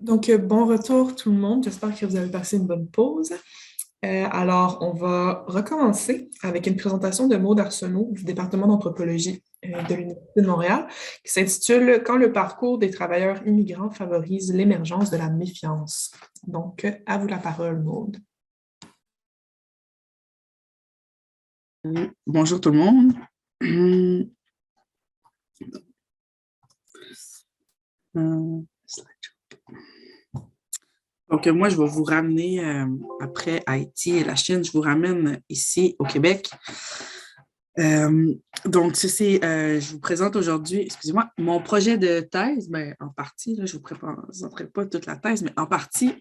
Bon retour tout le monde. J'espère que vous avez passé une bonne pause. Alors, on va recommencer avec une présentation de Maude Arsenault du département d'anthropologie de l'Université de Montréal qui s'intitule Quand le parcours des travailleurs immigrants favorise l'émergence de la méfiance. À vous la parole, Maude. Bonjour tout le monde. Hum, moi, je vais vous ramener, après Haïti et la Chine, je vous ramène ici au Québec. Je vous présente aujourd'hui, excusez-moi, mon projet de thèse, en partie, là, je ne vous présenterai pas toute la thèse, mais en partie,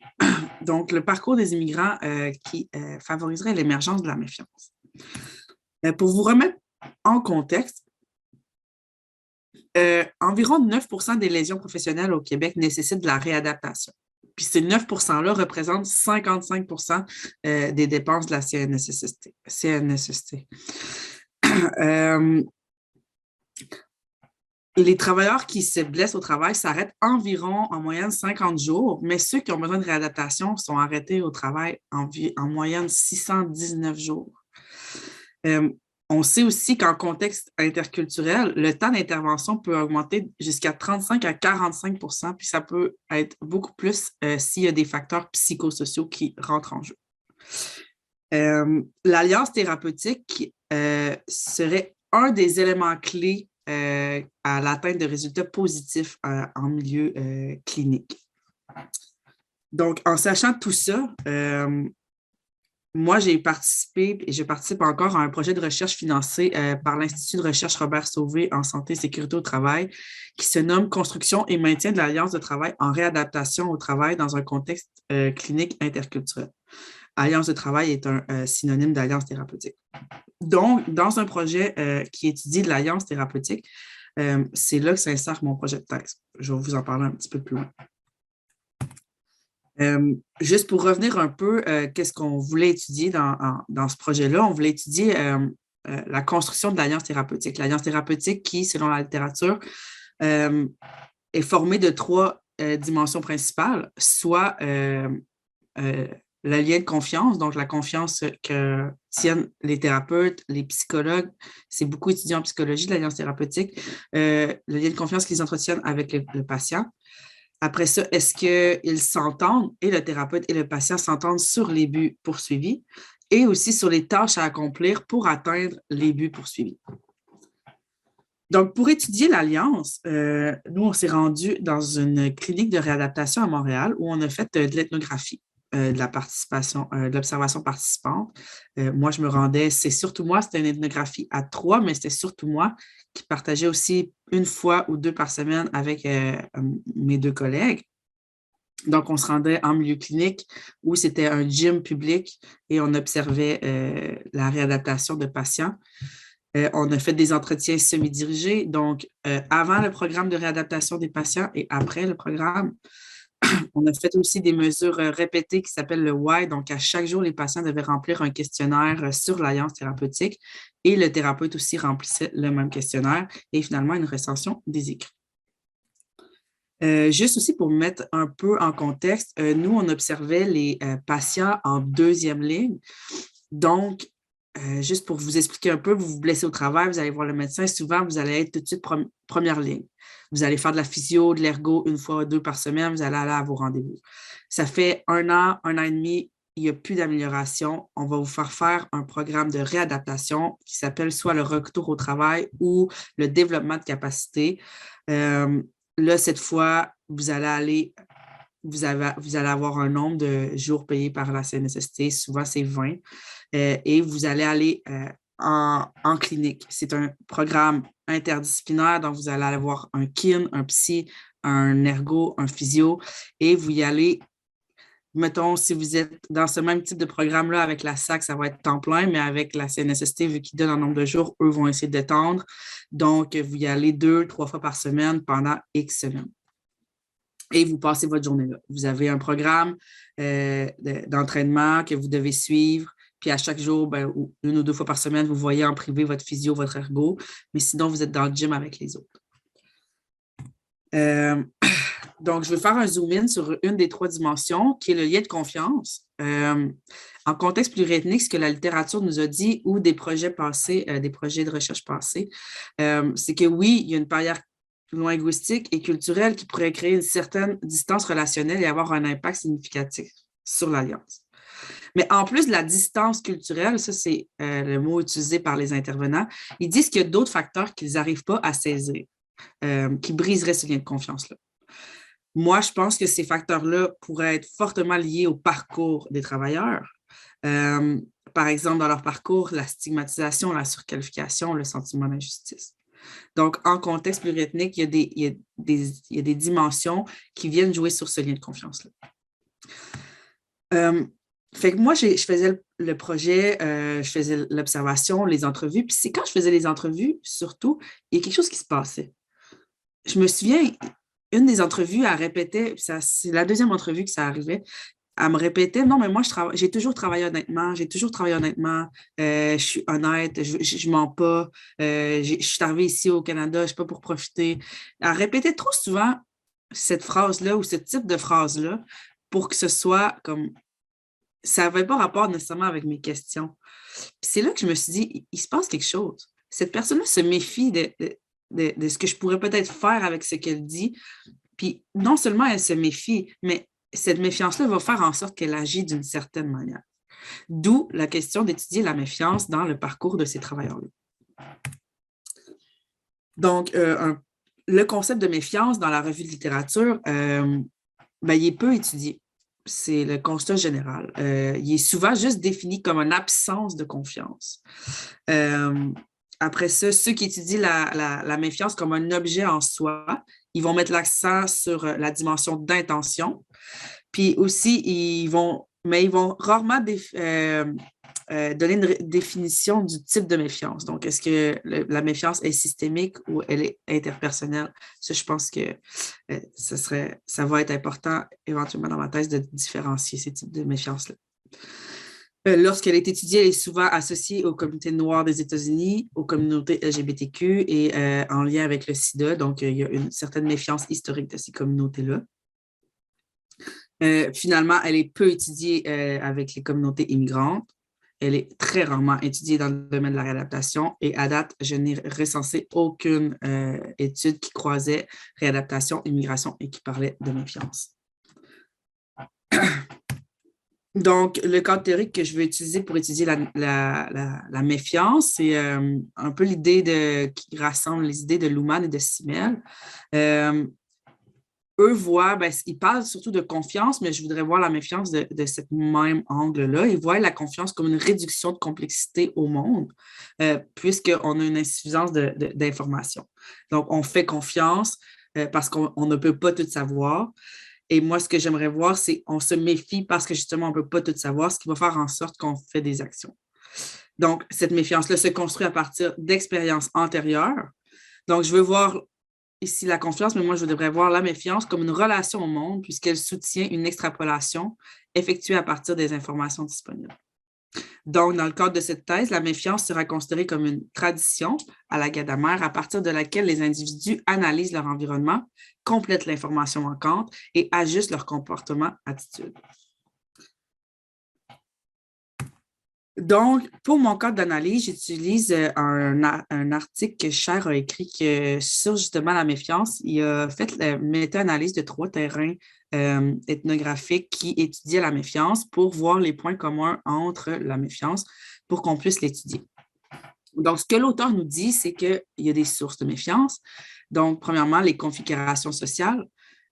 donc le parcours des immigrants qui favoriserait l'émergence de la méfiance. Pour vous remettre en contexte, environ 9% des lésions professionnelles au Québec nécessitent de la réadaptation. Puis ces 9%-là représentent 55% des dépenses de la CNSST. Les travailleurs qui se blessent au travail s'arrêtent environ en moyenne 50 jours, mais ceux qui ont besoin de réadaptation sont arrêtés au travail en moyenne 619 jours. On sait aussi qu'en contexte interculturel, le temps d'intervention peut augmenter jusqu'à 35 à 45 %, puis ça peut être beaucoup plus s'il y a des facteurs psychosociaux qui rentrent en jeu. L'alliance thérapeutique serait un des éléments clés à l'atteinte de résultats positifs en milieu clinique. Donc, en sachant tout ça, moi, j'ai participé et je participe encore à un projet de recherche financé par l'Institut de recherche Robert Sauvé en santé et sécurité au travail qui se nomme Construction et maintien de l'alliance de travail en réadaptation au travail dans un contexte clinique interculturel. Alliance de travail est un synonyme d'alliance thérapeutique. Donc, dans un projet qui étudie de l'alliance thérapeutique, c'est là que s'insère mon projet de thèse. Je vais vous en parler un petit peu plus loin. Juste pour revenir un peu, qu'est-ce qu'on voulait étudier dans ce projet-là? On voulait étudier la construction de l'alliance thérapeutique. L'alliance thérapeutique qui, selon la littérature, est formée de trois dimensions principales, soit le lien de confiance, donc la confiance que tiennent les thérapeutes, les psychologues, c'est beaucoup étudié en psychologie, l'alliance thérapeutique, le lien de confiance qu'ils entretiennent avec le patient. Après ça, est-ce qu'ils s'entendent et le thérapeute et le patient s'entendent sur les buts poursuivis et aussi sur les tâches à accomplir pour atteindre les buts poursuivis. Donc, pour étudier l'alliance, nous, on s'est rendu dans une clinique de réadaptation à Montréal où on a fait de l'ethnographie, de la participation, de l'observation participante. Moi, je me rendais, c'était une ethnographie à 3, mais c'était surtout moi qui partageais aussi une fois ou 2 par semaine avec mes 2 collègues. Donc, on se rendait en milieu clinique où c'était un gym public et on observait la réadaptation de patients. On a fait des entretiens semi-dirigés, donc avant le programme de réadaptation des patients et après le programme. On a fait aussi des mesures répétées qui s'appellent le WHY. Donc, à chaque jour, les patients devaient remplir un questionnaire sur l'alliance thérapeutique et le thérapeute aussi remplissait le même questionnaire et finalement une recension des écrits. Juste aussi pour mettre un peu en contexte, nous, on observait les patients en 2e ligne. Donc, juste pour vous expliquer un peu, vous vous blessez au travail, vous allez voir le médecin, souvent, vous allez être tout de suite première ligne. Vous allez faire de la physio, de l'ergo 1 fois ou 2 par semaine, vous allez aller à vos rendez-vous. Ça fait 1 an et demi, il n'y a plus d'amélioration. On va vous faire un programme de réadaptation qui s'appelle soit le retour au travail ou le développement de capacité. Là, cette fois, vous allez avoir un nombre de jours payés par la CNSST, souvent c'est 20, et vous allez aller en clinique. C'est un programme interdisciplinaire, donc vous allez avoir un kin, un psy, un ergo, un physio, et vous y allez, mettons, si vous êtes dans ce même type de programme-là avec la SAC, ça va être temps plein, mais avec la CNSST, vu qu'ils donnent un nombre de jours, eux vont essayer d'étendre. Donc, vous y allez 2-3 fois par semaine pendant X semaines. Et vous passez votre journée là. Vous avez un programme d'entraînement que vous devez suivre. Puis à chaque jour, 1 ou 2 fois par semaine, vous voyez en privé votre physio, votre ergo. Mais sinon, vous êtes dans le gym avec les autres. Donc, je veux faire un zoom-in sur une des trois dimensions, qui est le lien de confiance. En contexte pluriethnique, ce que la littérature nous a dit ou des projets passés, des projets de recherche passés, c'est que oui, il y a une barrière linguistique et culturelle qui pourrait créer une certaine distance relationnelle et avoir un impact significatif sur l'alliance. Mais en plus de la distance culturelle, ça c'est le mot utilisé par les intervenants, ils disent qu'il y a d'autres facteurs qu'ils n'arrivent pas à saisir, qui briseraient ce lien de confiance-là. Moi, je pense que ces facteurs-là pourraient être fortement liés au parcours des travailleurs. Par exemple, dans leur parcours, la stigmatisation, la surqualification, le sentiment d'injustice. Donc, en contexte pluriethnique, il y a des dimensions qui viennent jouer sur ce lien de confiance-là. Fait que moi, je faisais le projet, je faisais l'observation, les entrevues, puis c'est quand je faisais les entrevues, surtout, il y a quelque chose qui se passait. Je me souviens, une des entrevues, elle répétait, c'est la deuxième entrevue que ça arrivait, elle me répétait, non, mais moi, j'ai toujours travaillé honnêtement, je suis honnête, je mens pas, je suis arrivée ici au Canada, je ne suis pas pour profiter. Elle répétait trop souvent cette phrase-là ou ce type de phrase-là pour que ce soit comme, ça n'avait pas rapport nécessairement avec mes questions. Puis c'est là que je me suis dit, il se passe quelque chose. Cette personne-là se méfie de ce que je pourrais peut-être faire avec ce qu'elle dit. Puis non seulement elle se méfie, mais cette méfiance-là va faire en sorte qu'elle agit d'une certaine manière. D'où la question d'étudier la méfiance dans le parcours de ces travailleurs-là. Donc, le concept de méfiance dans la revue de littérature, il est peu étudié. C'est le constat général. Il est souvent juste défini comme une absence de confiance. Après ça, ceux qui étudient la méfiance comme un objet en soi, ils vont mettre l'accent sur la dimension d'intention. Puis aussi, ils vont rarement donner une définition du type de méfiance. Donc, est-ce que la méfiance est systémique ou elle est interpersonnelle? Ça, je pense que ça va être important éventuellement dans ma thèse de différencier ces types de méfiance-là. Lorsqu'elle est étudiée, elle est souvent associée aux communautés noires des États-Unis, aux communautés LGBTQ et en lien avec le sida. Donc, il y a une certaine méfiance historique de ces communautés-là. Finalement, elle est peu étudiée avec les communautés immigrantes. Elle est très rarement étudiée dans le domaine de la réadaptation et à date, je n'ai recensé aucune étude qui croisait réadaptation, immigration et qui parlait de méfiance. Donc, le cadre théorique que je veux utiliser pour étudier la méfiance, c'est un peu l'idée qui rassemble les idées de Luhmann et de Simmel. Eux voient, ils parlent surtout de confiance, mais je voudrais voir la méfiance de ce même angle-là. Ils voient la confiance comme une réduction de complexité au monde, puisqu'on a une insuffisance d'informations. Donc, on fait confiance parce qu'on ne peut pas tout savoir. Et moi, ce que j'aimerais voir, c'est qu'on se méfie parce que justement, on ne peut pas tout savoir, ce qui va faire en sorte qu'on fait des actions. Donc, cette méfiance-là se construit à partir d'expériences antérieures. Donc, je veux voir ici la confiance, mais moi, je devrais voir la méfiance comme une relation au monde puisqu'elle soutient une extrapolation effectuée à partir des informations disponibles. Donc, dans le cadre de cette thèse, la méfiance sera considérée comme une tradition à la Gadamer à partir de laquelle les individus analysent leur environnement, complètent l'information manquante et ajustent leur comportement, attitude. Donc, pour mon cadre d'analyse, j'utilise un article que Cher a écrit sur justement la méfiance. Il a fait la méta-analyse de 3 terrains ethnographiques qui étudiaient la méfiance pour voir les points communs entre la méfiance pour qu'on puisse l'étudier. Donc, ce que l'auteur nous dit, c'est qu'il y a des sources de méfiance. Donc, premièrement, les configurations sociales.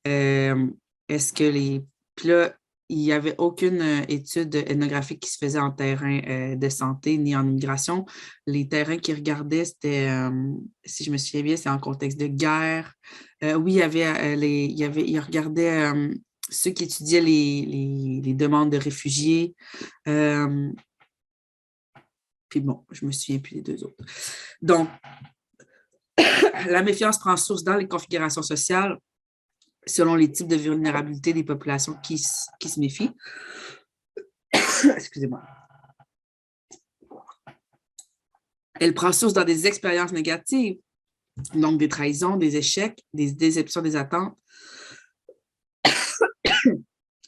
Est-ce que les... Puis là, il n'y avait aucune étude ethnographique qui se faisait en terrain de santé ni en immigration. Les terrains qu'ils regardaient, c'était, si je me souviens bien, c'est en contexte de guerre. Oui, ils regardaient ceux qui étudiaient les demandes de réfugiés. Puis bon, je ne me souviens plus des 2 autres. Donc, la méfiance prend source dans les configurations sociales selon les types de vulnérabilité des populations qui se méfient. Excusez-moi. Elle prend source dans des expériences négatives, donc des trahisons, des échecs, des déceptions, des attentes,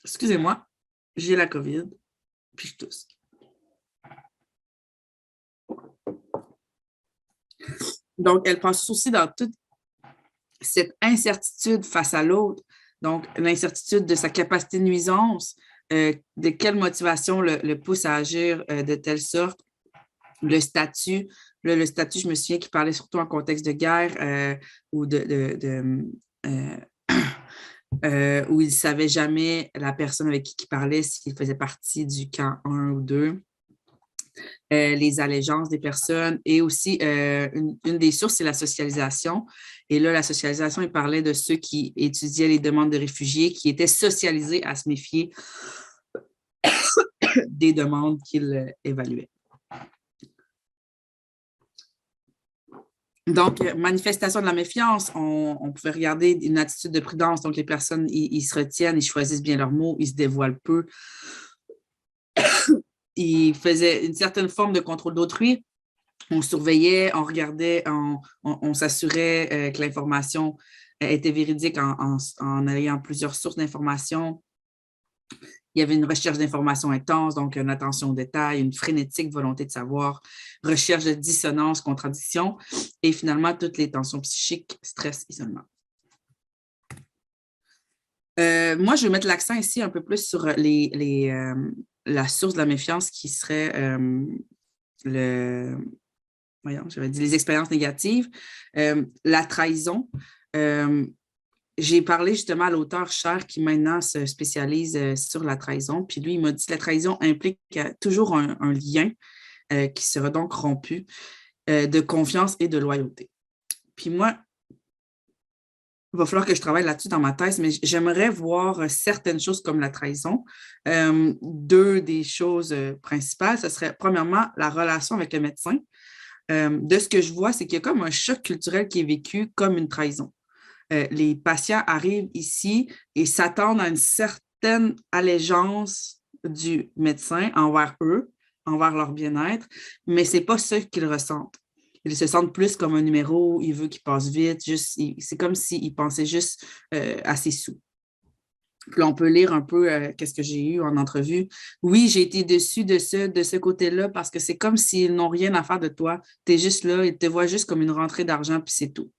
Excusez-moi, j'ai la COVID, puis je tousse. Donc, elle passe aussi dans toute cette incertitude face à l'autre, donc l'incertitude de sa capacité de nuisance, de quelle motivation le pousse à agir de telle sorte, le statut. Là, le statut, je me souviens qu'il parlait surtout en contexte de guerre ou où il ne savait jamais la personne avec qui il parlait s'il faisait partie du camp 1 ou 2. Les allégeances des personnes et aussi une des sources, c'est la socialisation. Et là, la socialisation, il parlait de ceux qui étudiaient les demandes de réfugiés, qui étaient socialisés à se méfier des demandes qu'ils évaluaient. Donc, manifestation de la méfiance, on pouvait regarder une attitude de prudence. Donc, les personnes, ils se retiennent, ils choisissent bien leurs mots, ils se dévoilent peu. Ils faisaient une certaine forme de contrôle d'autrui. On surveillait, on regardait, on s'assurait que l'information était véridique en ayant plusieurs sources d'informations. Il y avait une recherche d'informations intense, donc une attention aux détails, une frénétique volonté de savoir, recherche de dissonance, contradiction, et finalement, toutes les tensions psychiques, stress, isolement. Moi, je vais mettre l'accent ici un peu plus sur la source de la méfiance qui serait les expériences négatives, la trahison. J'ai parlé justement à l'auteur Cher qui maintenant se spécialise sur la trahison. Puis lui, il m'a dit que la trahison implique toujours un lien qui sera donc rompu de confiance et de loyauté. Puis moi, il va falloir que je travaille là-dessus dans ma thèse, mais j'aimerais voir certaines choses comme la trahison. Deux des choses principales, ce serait premièrement la relation avec le médecin. De ce que je vois, c'est qu'il y a comme un choc culturel qui est vécu comme une trahison. Les patients arrivent ici et s'attendent à une certaine allégeance du médecin envers eux, envers leur bien-être, mais ce n'est pas ce qu'ils ressentent. Ils se sentent plus comme un numéro, il veut qu'il passe vite, c'est comme s'ils pensaient juste à ses sous. Puis là, on peut lire un peu qu'est-ce que j'ai eu en entrevue. Oui, j'ai été déçue de ce côté-là parce que c'est comme s'ils n'ont rien à faire de toi. Tu es juste là, ils te voient juste comme une rentrée d'argent, puis c'est tout.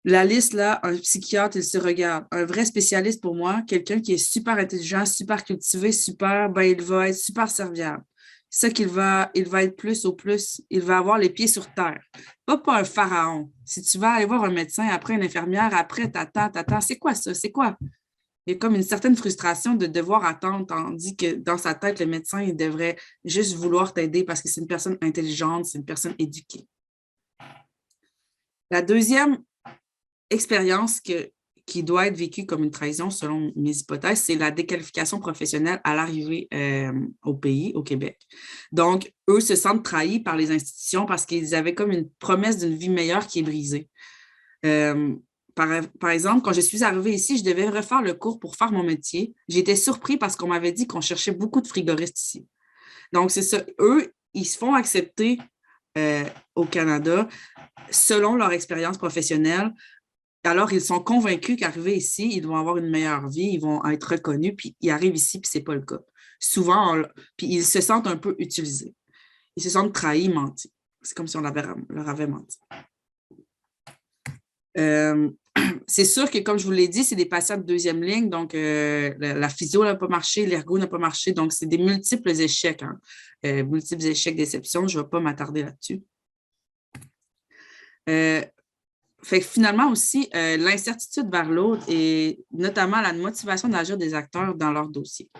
La liste, là, un psychiatre, il se regarde. Un vrai spécialiste pour moi, quelqu'un qui est super intelligent, super cultivé, il va être super serviable. C'est ça il va être plus au plus, il va avoir les pieds sur terre. Pas un pharaon. Si tu vas aller voir un médecin, après une infirmière, après t'attends, c'est quoi ça? C'est quoi? Il y a comme une certaine frustration de devoir attendre, tandis que dans sa tête, le médecin, il devrait juste vouloir t'aider parce que c'est une personne intelligente, c'est une personne éduquée. La deuxième expérience qui doit être vécue comme une trahison, selon mes hypothèses, c'est la déqualification professionnelle à l'arrivée au pays, au Québec. Donc, eux se sentent trahis par les institutions parce qu'ils avaient comme une promesse d'une vie meilleure qui est brisée. Par exemple, quand je suis arrivée ici, je devais refaire le cours pour faire mon métier. J'étais surpris parce qu'on m'avait dit qu'on cherchait beaucoup de frigoristes ici. Donc, c'est ça. Eux, ils se font accepter au Canada selon leur expérience professionnelle. Alors, ils sont convaincus qu'arrivés ici, ils vont avoir une meilleure vie, ils vont être reconnus, puis ils arrivent ici, puis ce n'est pas le cas. Souvent, puis ils se sentent un peu utilisés. Ils se sentent trahis, mentis. C'est comme si on leur avait menti. C'est sûr que, comme je vous l'ai dit, c'est des patients de deuxième ligne, donc la physio n'a pas marché, l'ergo n'a pas marché, donc c'est des multiples échecs, multiples échecs, déceptions, je ne vais pas m'attarder là-dessus. Fait que finalement aussi, l'incertitude vers l'autre et notamment la motivation d'agir des acteurs dans leur dossier.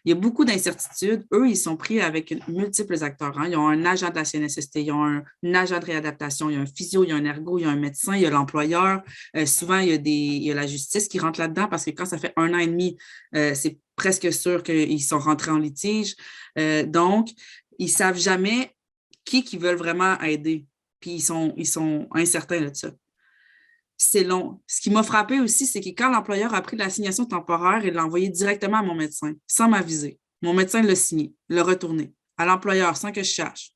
Il y a beaucoup d'incertitudes. Eux, ils sont pris avec multiples acteurs. Ils ont un agent de la CNSST, ils ont un agent de réadaptation, il y a un physio, il y a un ergo, il y a un médecin, il y a l'employeur. Souvent, il y a la justice qui rentre là-dedans parce que quand ça fait 1 an et demi, c'est presque sûr qu'ils sont rentrés en litige. Donc, ils ne savent jamais qui veulent vraiment aider. Puis, ils sont incertains de ça. C'est long. Ce qui m'a frappé aussi, c'est que quand l'employeur a pris l'assignation temporaire, il l'a envoyé directement à mon médecin, sans m'aviser. Mon médecin l'a signé, l'a retourné à l'employeur sans que je sache.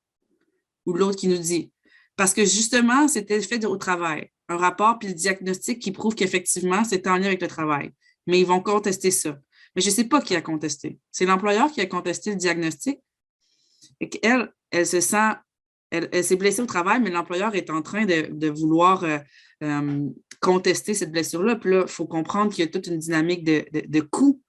Ou l'autre qui nous dit. Parce que justement, c'était fait au travail. Un rapport puis le diagnostic qui prouve qu'effectivement, c'est en lien avec le travail. Mais ils vont contester ça. Mais je ne sais pas qui a contesté. C'est l'employeur qui a contesté le diagnostic. Et qu'elle, elle se sent, elle s'est blessée au travail, mais l'employeur est en train de vouloir contester cette blessure-là. Puis là, il faut comprendre qu'il y a toute une dynamique de coûts.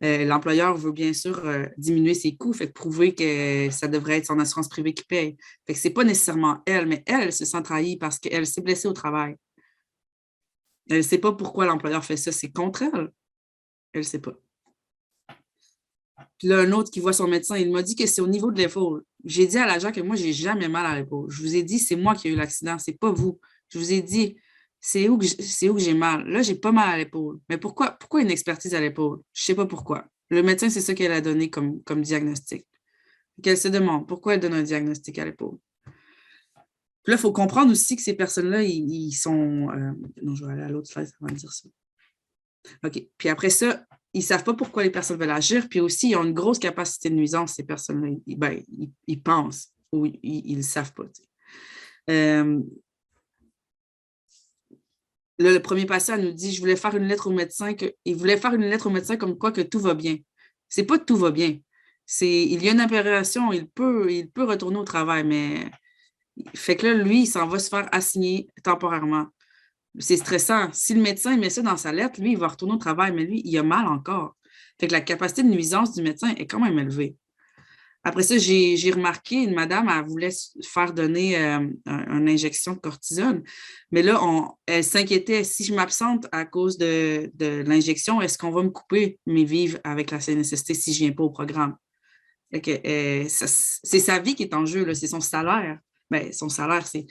L'employeur veut bien sûr diminuer ses coûts, fait que prouver que ça devrait être son assurance privée qui paye. Fait que c'est pas nécessairement elle, mais elle se sent trahie parce qu'elle s'est blessée au travail. Elle ne sait pas pourquoi l'employeur fait ça, c'est contre elle. Elle ne sait pas. Puis là, un autre qui voit son médecin, il m'a dit que c'est au niveau de l'épaule. J'ai dit à l'agent que moi, je n'ai jamais mal à l'épaule. Je vous ai dit, c'est moi qui ai eu l'accident, c'est pas vous. Je vous ai dit, c'est où que j'ai mal. Là, j'ai pas mal à l'épaule. Mais pourquoi une expertise à l'épaule? Je ne sais pas pourquoi. Le médecin, c'est ça qu'elle a donné comme diagnostic. Qu'elle se demande pourquoi elle donne un diagnostic à l'épaule. Puis là, il faut comprendre aussi que ces personnes-là, ils sont. Non, je vais aller à l'autre slide avant de dire ça. OK. Puis après ça, ils ne savent pas pourquoi les personnes veulent agir. Puis aussi, ils ont une grosse capacité de nuisance, ces personnes-là. Ils pensent ou ils ne savent pas. Là, le premier patient nous dit, je voulais faire une lettre au médecin, il voulait faire une lettre au médecin comme quoi que tout va bien. C'est pas que tout va bien. Il y a une impération, il peut retourner au travail, mais fait que là, lui, il s'en va se faire assigner temporairement. C'est stressant. Si le médecin met ça dans sa lettre, lui, il va retourner au travail, mais lui, il a mal encore. Fait que la capacité de nuisance du médecin est quand même élevée. Après ça, j'ai remarqué, une madame, elle voulait faire donner une injection de cortisone, mais là, elle s'inquiétait, si je m'absente à cause de l'injection, est-ce qu'on va me couper mes vivres avec la CNSST si je ne viens pas au programme? Fait que, c'est sa vie qui est en jeu, c'est son salaire. Ben, son salaire, c'est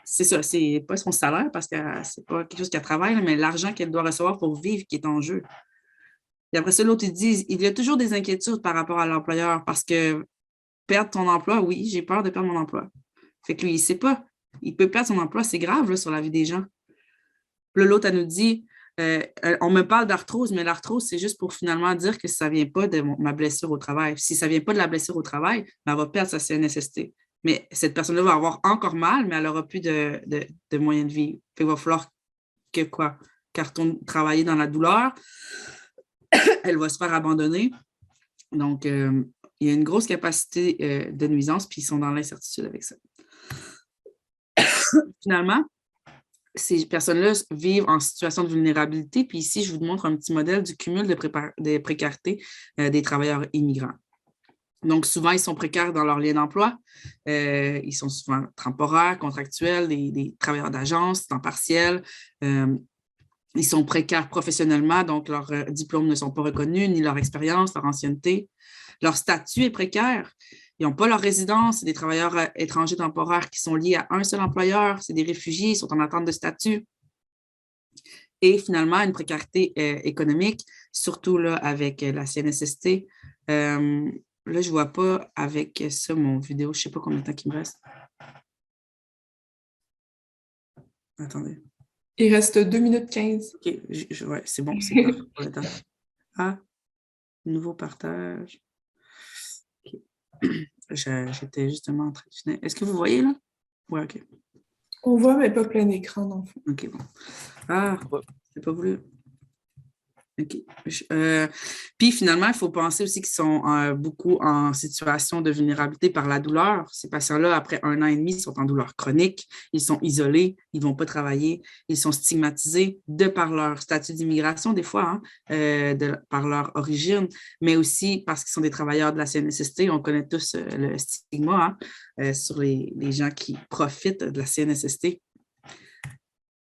ça, c'est pas son salaire parce que c'est pas quelque chose qu'elle travaille, mais l'argent qu'elle doit recevoir pour vivre qui est en jeu. Et après ça, l'autre, il dit, il y a toujours des inquiétudes par rapport à l'employeur parce que perdre ton emploi, oui, j'ai peur de perdre mon emploi. Fait que lui, il ne sait pas. Il peut perdre son emploi, c'est grave là, sur la vie des gens. Puis là, l'autre, elle nous dit, on me parle d'arthrose, mais l'arthrose, c'est juste pour finalement dire que ça ne vient pas de ma blessure au travail. Si ça ne vient pas de la blessure au travail, ben, elle va perdre sa CNSST. Mais cette personne-là va avoir encore mal, mais elle n'aura plus de moyens de vie. Fait qu'il va falloir que quoi? Qu'elle retourne travailler dans la douleur. Elle va se faire abandonner. Donc, il y a une grosse capacité de nuisance, puis ils sont dans l'incertitude avec ça. Finalement, ces personnes-là vivent en situation de vulnérabilité, puis ici, je vous montre un petit modèle du cumul de précarité des travailleurs immigrants. Donc, souvent, ils sont précaires dans leur lien d'emploi. Ils sont souvent temporaires, contractuels, des travailleurs d'agence, temps partiel. Ils sont précaires professionnellement, donc leurs diplômes ne sont pas reconnus, ni leur expérience, leur ancienneté. Leur statut est précaire. Ils n'ont pas leur résidence. C'est des travailleurs étrangers temporaires qui sont liés à un seul employeur. C'est des réfugiés, ils sont en attente de statut. Et finalement, une précarité économique, surtout là, avec la CNSST. Là, je ne vois pas avec ça mon vidéo. Je ne sais pas combien de temps il me reste. Attendez. Il reste 2 minutes 15. OK, ouais, c'est bon, c'est parfait pour le temps. Ah, nouveau partage. OK. J'étais justement en train de finir. Est-ce que vous voyez là? Oui, OK. On voit, mais pas plein écran, dans le fond. OK, bon. Ah, j'ai pas voulu. OK. Puis finalement, il faut penser aussi qu'ils sont beaucoup en situation de vulnérabilité par la douleur. Ces patients-là, après 1 an et demi, sont en douleur chronique, ils sont isolés, ils ne vont pas travailler, ils sont stigmatisés de par leur statut d'immigration, des fois, par leur origine, mais aussi parce qu'ils sont des travailleurs de la CNSST. On connaît tous le stigma sur les gens qui profitent de la CNSST.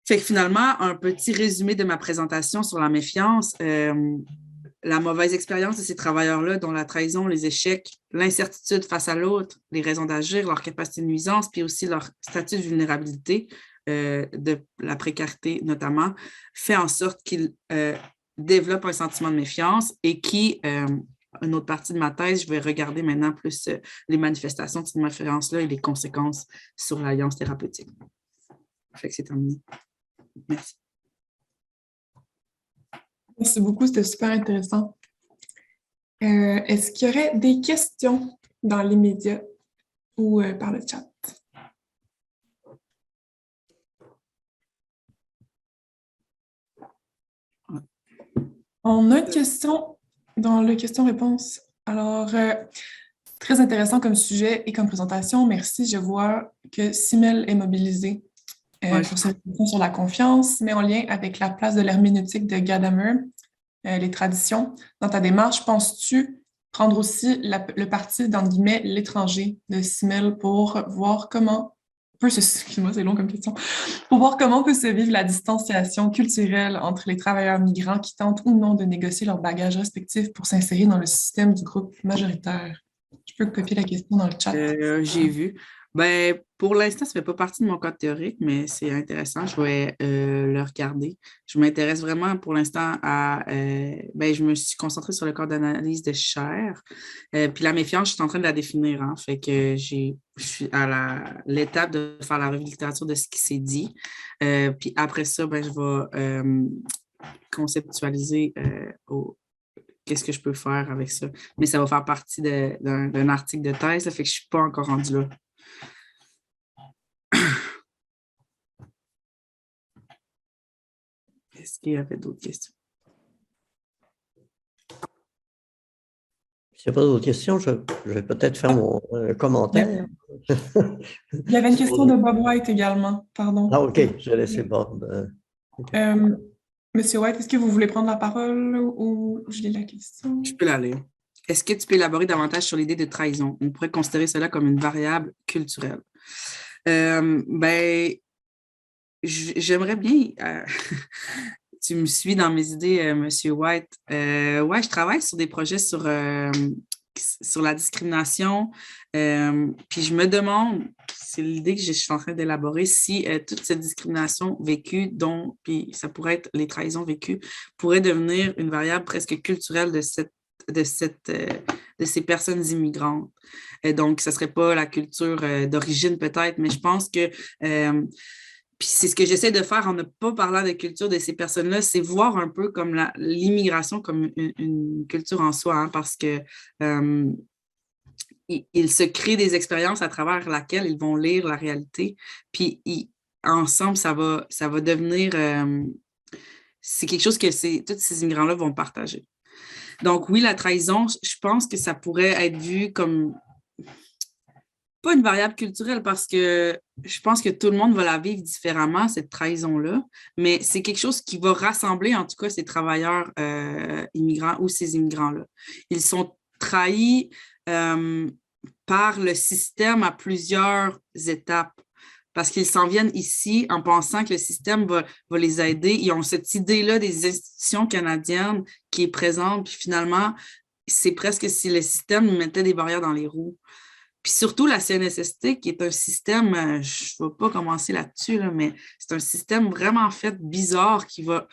Fait que finalement, un petit résumé de ma présentation sur la méfiance, la mauvaise expérience de ces travailleurs-là, dont la trahison, les échecs, l'incertitude face à l'autre, les raisons d'agir, leur capacité de nuisance, puis aussi leur statut de vulnérabilité, de la précarité notamment, fait en sorte qu'ils développent un sentiment de méfiance et qui, une autre partie de ma thèse, je vais regarder maintenant plus les manifestations de cette méfiance-là et les conséquences sur l'alliance thérapeutique. Fait que c'est terminé. Merci. Merci beaucoup, c'était super intéressant. Est-ce qu'il y aurait des questions dans les médias ou par le chat? On a une question dans le question-réponse. Alors, très intéressant comme sujet et comme présentation. Merci. Je vois que Simel est mobilisé Ouais, pour cette question sur la confiance, mais en lien avec la place de l'herméneutique de Gadamer, les traditions. Dans ta démarche, penses-tu prendre aussi le parti, dans guillemets, l'étranger de Simel pour voir comment excuse-moi, c'est long comme question, pour voir comment peut se vivre la distanciation culturelle entre les travailleurs migrants qui tentent ou non de négocier leurs bagages respectifs pour s'insérer dans le système du groupe majoritaire. Je peux copier la question dans le chat. j'ai vu. Ben, pour l'instant, ça ne fait pas partie de mon code théorique, mais c'est intéressant. Je vais le regarder. Je m'intéresse vraiment pour l'instant ben, je me suis concentrée sur le code d'analyse de chair. Puis la méfiance, je suis en train de la définir. Hein, fait que je suis à l'étape de faire la revue de littérature de ce qui s'est dit. Puis après ça, ben, je vais conceptualiser qu'est-ce que je peux faire avec ça. Mais ça va faire partie d'un article de thèse, ça fait que je ne suis pas encore rendue là. Est-ce qu'il y avait d'autres questions? S'il n'y a pas d'autres questions, je vais peut-être faire mon commentaire. Il y avait une question de Bob White également, pardon. Ah, OK, je vais laisser Bob. Monsieur White, est-ce que vous voulez prendre la parole ou je lis la question? Je peux la lire. Est-ce que tu peux élaborer davantage sur l'idée de trahison? On pourrait considérer cela comme une variable culturelle. Ben, j'aimerais bien. Tu me suis dans mes idées, Monsieur White. Ouais, je travaille sur des projets sur la discrimination. Puis je me demande, c'est l'idée que je suis en train d'élaborer, si toute cette discrimination vécue, puis ça pourrait être les trahisons vécues, pourrait devenir une variable presque culturelle de ces personnes immigrantes. Donc, ce ne serait pas la culture d'origine peut-être, mais je pense que puis c'est ce que j'essaie de faire en ne pas parlant de culture de ces personnes-là, c'est voir un peu comme l'immigration comme une culture en soi, hein, parce que ils se créent des expériences à travers laquelle ils vont lire la réalité. Puis ensemble, ça va devenir c'est quelque chose que tous ces immigrants-là vont partager. Donc oui, la trahison, je pense que ça pourrait être vu comme pas une variable culturelle parce que je pense que tout le monde va la vivre différemment, cette trahison-là, mais c'est quelque chose qui va rassembler en tout cas ces travailleurs immigrants ou ces immigrants-là. Ils sont trahis par le système à plusieurs étapes parce qu'ils s'en viennent ici en pensant que le système va les aider. Ils ont cette idée-là des institutions canadiennes qui est présente, puis finalement, c'est presque si le système mettait des barrières dans les roues. Puis surtout la CNSST, qui est un système, je ne vais pas commencer là-dessus, là, mais c'est un système vraiment fait bizarre qui va.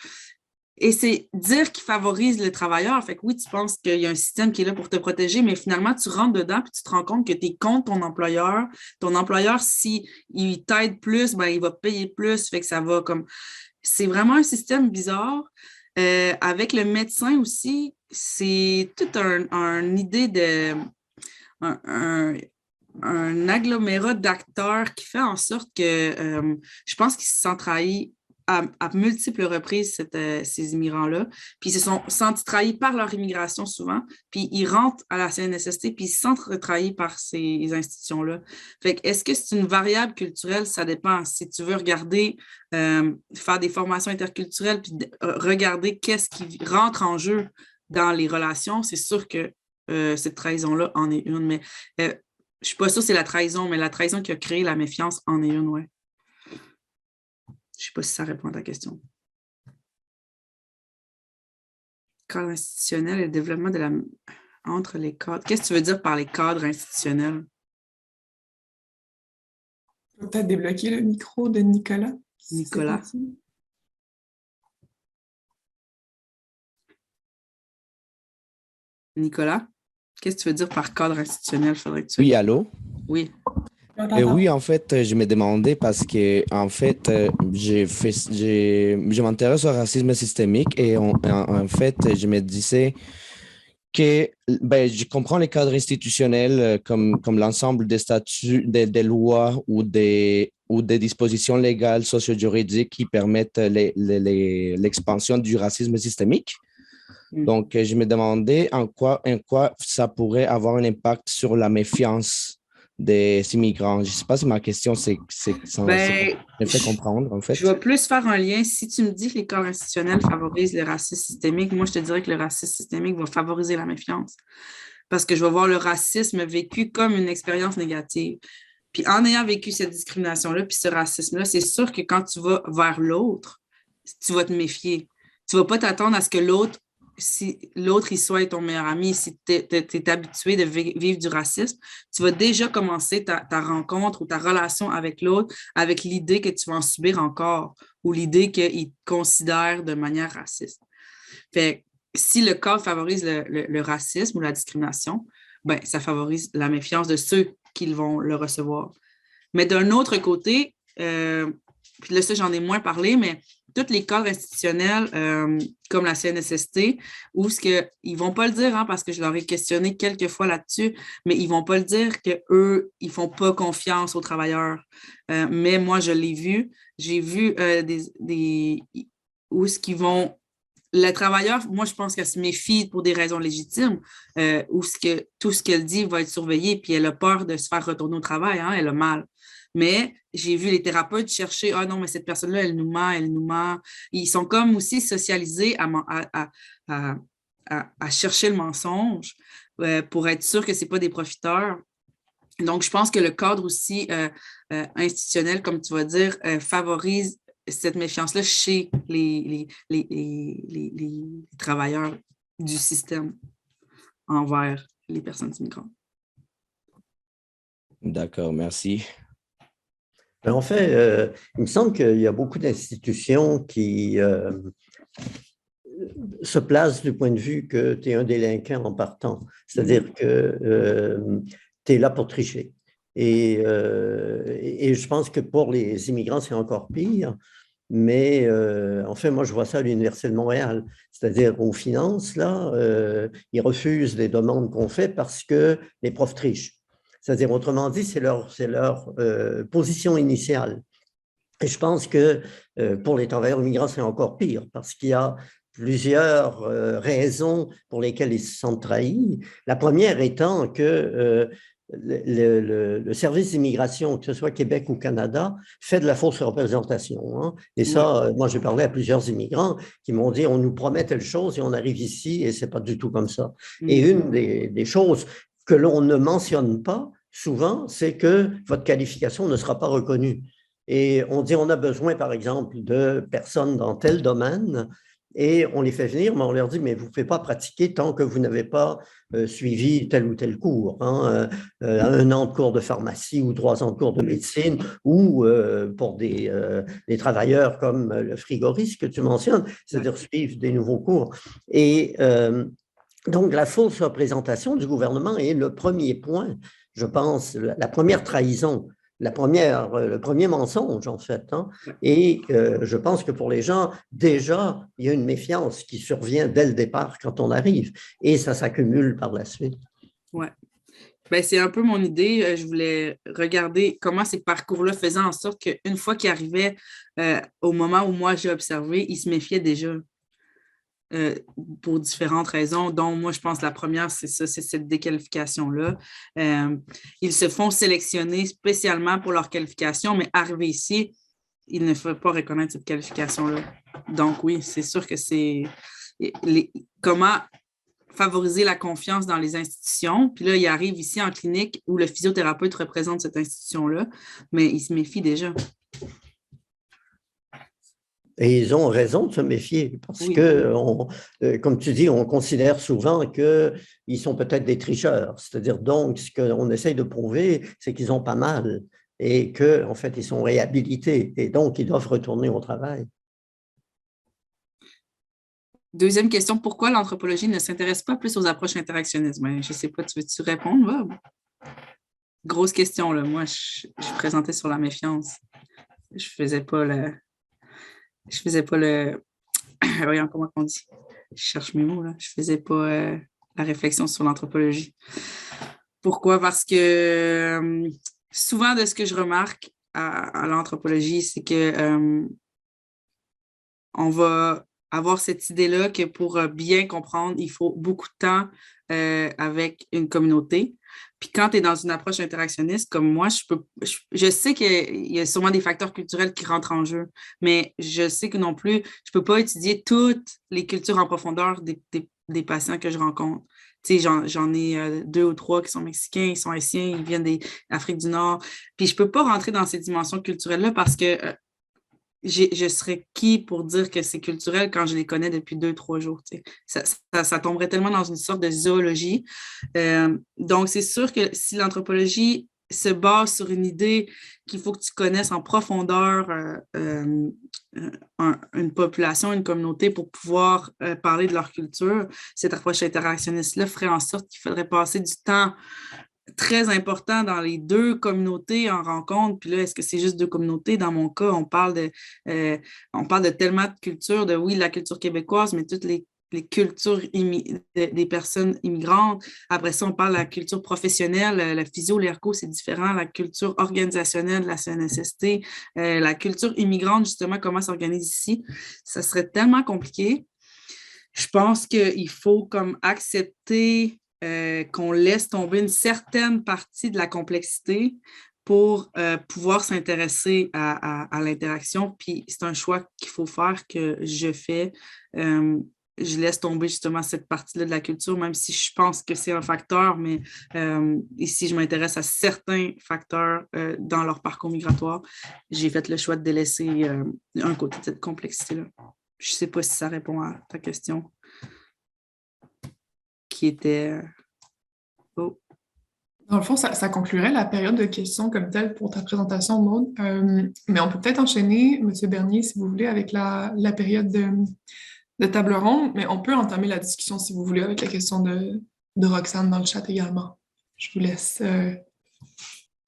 Et c'est dire qu'il favorise le travailleur. Fait que oui, tu penses qu'il y a un système qui est là pour te protéger, mais finalement, tu rentres dedans puis tu te rends compte que tu es contre ton employeur. Ton employeur, s'il t'aide plus, ben, il va payer plus. Fait que ça va comme. C'est vraiment un système bizarre. Avec le médecin aussi, c'est toute une idée de. Un agglomérat d'acteurs qui fait en sorte que je pense qu'ils se sont trahis à multiples reprises, ces immigrants-là. Puis ils se sont sentis trahis par leur immigration souvent. Puis ils rentrent à la CNSST, puis ils se sentent trahis par ces institutions-là. Fait que est-ce que c'est une variable culturelle? Ça dépend. Si tu veux regarder, faire des formations interculturelles, puis regarder qu'est-ce qui rentre en jeu dans les relations, c'est sûr que cette trahison-là en est une. Mais je ne suis pas sûre que c'est la trahison, mais la trahison qui a créé la méfiance en est une, ouais. Je ne sais pas si ça répond à ta question. Cadre institutionnel et le développement entre les cadres. Qu'est-ce que tu veux dire par les cadres institutionnels? Peut-être débloquer le micro de Nicolas. Nicolas. Nicolas, qu'est-ce que tu veux dire par cadre institutionnel? Oui, allô? Oui. Oui, en fait, je me demandais parce que, en fait, je m'intéresse au racisme systémique et en fait, je me disais que je comprends les cadres institutionnels comme l'ensemble des statuts, des lois ou des dispositions légales, socio-juridiques qui permettent l'expansion du racisme systémique. Donc, je me demandais en quoi ça pourrait avoir un impact sur la méfiance des immigrants. Je ne sais pas si ma question Ben, me fait comprendre, en je fait. vais plus faire un lien. Si tu me dis que les corps institutionnels favorisent le racisme systémique, moi, je te dirais que le racisme systémique va favoriser la méfiance. Parce que je vais voir le racisme vécu comme une expérience négative. Puis en ayant vécu cette discrimination-là, puis ce racisme-là, c'est sûr que quand tu vas vers l'autre, tu vas te méfier. Tu ne vas pas t'attendre à ce que l'autre, si l'autre, il soit ton meilleur ami, si tu es habitué de vivre du racisme, tu vas déjà commencer ta rencontre ou ta relation avec l'autre avec l'idée que tu vas en subir encore ou l'idée qu'il te considère de manière raciste. Fait si le cadre favorise le racisme ou la discrimination, ben, ça favorise la méfiance de ceux qui vont le recevoir. Mais d'un autre côté, puis là, ça, j'en ai moins parlé, mais tous les cadres institutionnels, comme la CNSST, où ils ne vont pas le dire, hein, parce que je leur ai questionné quelques fois là-dessus, mais ils ne vont pas le dire qu'eux, ils ne font pas confiance aux travailleurs. Mais moi, je l'ai vu. J'ai vu où est-ce qu'ils vont. Le travailleur, moi, je pense qu'elle se méfie pour des raisons légitimes, où tout ce qu'elle dit va être surveillé, puis elle a peur de se faire retourner au travail, hein, elle a mal. Mais j'ai vu les thérapeutes chercher, ah non, mais cette personne-là, elle nous ment, elle nous ment. Ils sont comme aussi socialisés à chercher le mensonge pour être sûr que ce n'est pas des profiteurs. Donc, je pense que le cadre aussi institutionnel, comme tu vas dire, favorise cette méfiance-là chez les travailleurs du système envers les personnes immigrantes. D'accord, merci. Mais en fait, il me semble qu'il y a beaucoup d'institutions qui se placent du point de vue que tu es un délinquant en partant. C'est-à-dire que tu es là pour tricher. Et je pense que pour les immigrants, c'est encore pire. Mais en fait, moi, je vois ça à l'Université de Montréal. C'est-à-dire aux finances, là, ils refusent les demandes qu'on fait parce que les profs trichent. C'est-à-dire, autrement dit, c'est leur position initiale. Et je pense que pour les travailleurs immigrants, c'est encore pire parce qu'il y a plusieurs raisons pour lesquelles ils se sentent trahis. La première étant que le service d'immigration, que ce soit Québec ou Canada, fait de la fausse représentation. Hein. Et ça, moi, j'ai parlé à plusieurs immigrants qui m'ont dit, on nous promet telle chose et on arrive ici et c'est pas du tout comme ça. Et une des choses que l'on ne mentionne pas souvent, c'est que votre qualification ne sera pas reconnue. Et on dit, on a besoin, par exemple, de personnes dans tel domaine, et on les fait venir, mais on leur dit, mais vous ne pouvez pas pratiquer tant que vous n'avez pas suivi tel ou tel cours. Hein, 1 an de cours de pharmacie ou 3 ans de cours de médecine, ou pour des travailleurs comme le frigoriste que tu mentionnes, c'est-à-dire suivre des nouveaux cours. Et donc, la fausse représentation du gouvernement est le premier point, je pense, la première trahison. Le premier mensonge, en fait. Hein. Et je pense que pour les gens, déjà, il y a une méfiance qui survient dès le départ quand on arrive. Et ça s'accumule par la suite. Oui. Ben, c'est un peu mon idée. Je voulais regarder comment ces parcours-là faisaient en sorte qu'une fois qu'ils arrivaient au moment où moi j'ai observé, ils se méfiaient déjà. Pour différentes raisons, dont moi, je pense que la première, c'est ça, c'est cette déqualification-là. Ils se font sélectionner spécialement pour leur qualification, mais arrivés ici, ils ne peuvent pas reconnaître cette qualification-là. Donc oui, c'est sûr que c'est comment favoriser la confiance dans les institutions. Puis là, ils arrivent ici en clinique où le physiothérapeute représente cette institution-là, mais ils se méfient déjà. Et ils ont raison de se méfier parce que, comme tu dis, on considère souvent qu'ils sont peut-être des tricheurs. C'est-à-dire, donc, ce qu'on essaye de prouver, c'est qu'ils ont pas mal et qu'en fait, ils sont réhabilités et donc, ils doivent retourner au travail. Deuxième question, pourquoi l'anthropologie ne s'intéresse pas plus aux approches interactionnistes? Ben, je ne sais pas, tu veux-tu répondre, Bob? Grosse question, là. Moi, je présentais sur la méfiance. Je faisais pas le... Voyons, comment on dit? Je cherche mes mots, là. Je faisais pas la réflexion sur l'anthropologie. Pourquoi? Parce que souvent, de ce que je remarque à l'anthropologie, c'est que on va avoir cette idée-là que pour bien comprendre, il faut beaucoup de temps avec une communauté. Puis quand tu es dans une approche interactionniste comme moi, je sais qu'il y a sûrement des facteurs culturels qui rentrent en jeu, mais je sais que non plus, je ne peux pas étudier toutes les cultures en profondeur des patients que je rencontre. Tu sais, j'en ai 2 ou 3 qui sont mexicains, ils sont haïtiens, ils viennent d'Afrique du Nord. Puis je ne peux pas rentrer dans ces dimensions culturelles-là parce que je serais qui pour dire que c'est culturel quand je les connais depuis 2, 3 jours. Tu sais. Ça tomberait tellement dans une sorte de zoologie. Donc, c'est sûr que si l'anthropologie se base sur une idée qu'il faut que tu connaisses en profondeur une population, une communauté pour pouvoir parler de leur culture, cette approche interactionniste-là ferait en sorte qu'il faudrait passer du temps très important dans les 2 communautés en rencontre. Puis là, est-ce que c'est juste 2 communautés? Dans mon cas, on parle de tellement de cultures, oui, la culture québécoise, mais toutes les cultures des personnes immigrantes. Après ça, on parle de la culture professionnelle, la physio, l'ergo, c'est différent, la culture organisationnelle, la CNSST, la culture immigrante, justement, comment ça s'organise ici. Ça serait tellement compliqué. Je pense qu'il faut comme accepter qu'on laisse tomber une certaine partie de la complexité pour pouvoir s'intéresser à l'interaction. Puis c'est un choix qu'il faut faire, que je fais. Je laisse tomber justement cette partie-là de la culture, même si je pense que c'est un facteur, mais ici, je m'intéresse à certains facteurs dans leur parcours migratoire. J'ai fait le choix de délaisser un côté de cette complexité-là. Je ne sais pas si ça répond à ta question, qui était... Oh. Dans le fond, ça conclurait la période de questions comme telle pour ta présentation, Maude. Mais on peut peut-être enchaîner, M. Bernier, si vous voulez, avec la période de table ronde, mais on peut entamer la discussion, si vous voulez, avec la question de Roxane dans le chat également. Je vous laisse.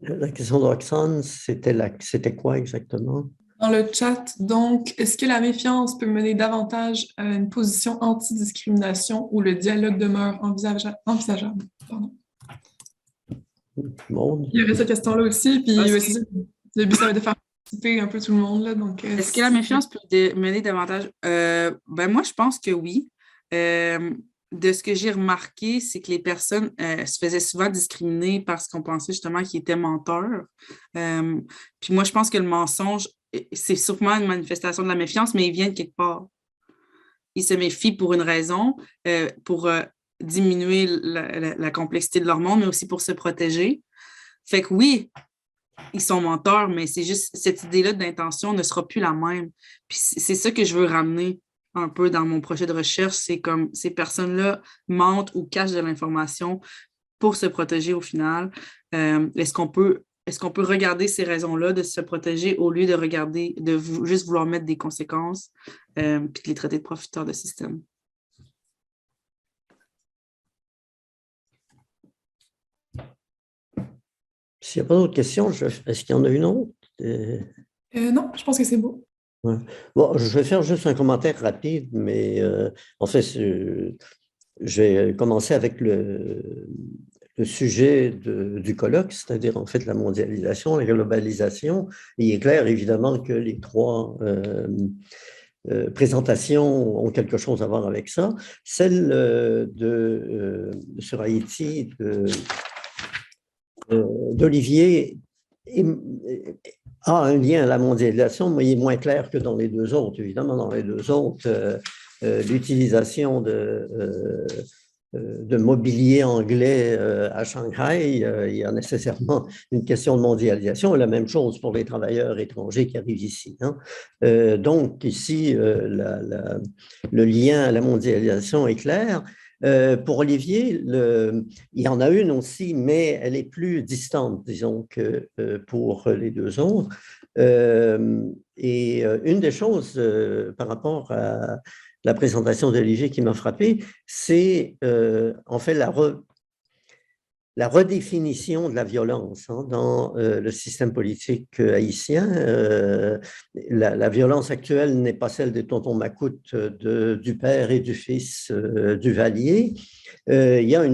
La question de Roxane, c'était quoi exactement? Dans le chat, donc, est-ce que la méfiance peut mener davantage à une position anti-discrimination où le dialogue demeure envisageable? Pardon. Bon. Il y avait cette question-là aussi, puis le but, ça va être de faire participer un peu tout le monde. Là, donc, est-ce que la méfiance peut mener davantage? Moi, je pense que oui. De ce que j'ai remarqué, c'est que les personnes se faisaient souvent discriminer parce qu'on pensait justement qu'ils étaient menteurs. Puis moi, je pense que le mensonge, c'est sûrement une manifestation de la méfiance, mais il vient de quelque part. Ils se méfient pour une raison, pour diminuer la complexité de leur monde, mais aussi pour se protéger. Fait que oui, ils sont menteurs, mais c'est juste cette idée-là d'intention ne sera plus la même. Puis c'est ça que je veux ramener un peu dans mon projet de recherche, c'est comme ces personnes-là mentent ou cachent de l'information pour se protéger au final. Est-ce qu'on peut regarder ces raisons-là de se protéger au lieu de regarder, juste vouloir mettre des conséquences puis de les traiter de profiteurs de système? S'il n'y a pas d'autres questions, est-ce qu'il y en a une autre? Non, je pense que c'est beau. Ouais. Bon, je vais faire juste un commentaire rapide, mais en fait, je vais commencer avec le sujet du colloque, c'est-à-dire en fait la mondialisation, la globalisation. Il est clair évidemment que les 3 présentations ont quelque chose à voir avec ça. Celle sur Haïti d'Olivier a un lien à la mondialisation, mais il est moins clair que dans les 2 autres. Évidemment, dans les 2 autres, l'utilisation de mobilier anglais à Shanghai, il y a nécessairement une question de mondialisation, et la même chose pour les travailleurs étrangers qui arrivent ici. Hein. Donc, ici, le lien à la mondialisation est clair. Pour Olivier, il y en a une aussi, mais elle est plus distante, disons, que pour les 2 autres. Et une des choses par rapport à la présentation d'Olivier qui m'a frappé, c'est en fait la redéfinition de la violence hein, dans le système politique haïtien. La violence actuelle n'est pas celle des tontons macoutes du père et du fils Duvalier. Il y a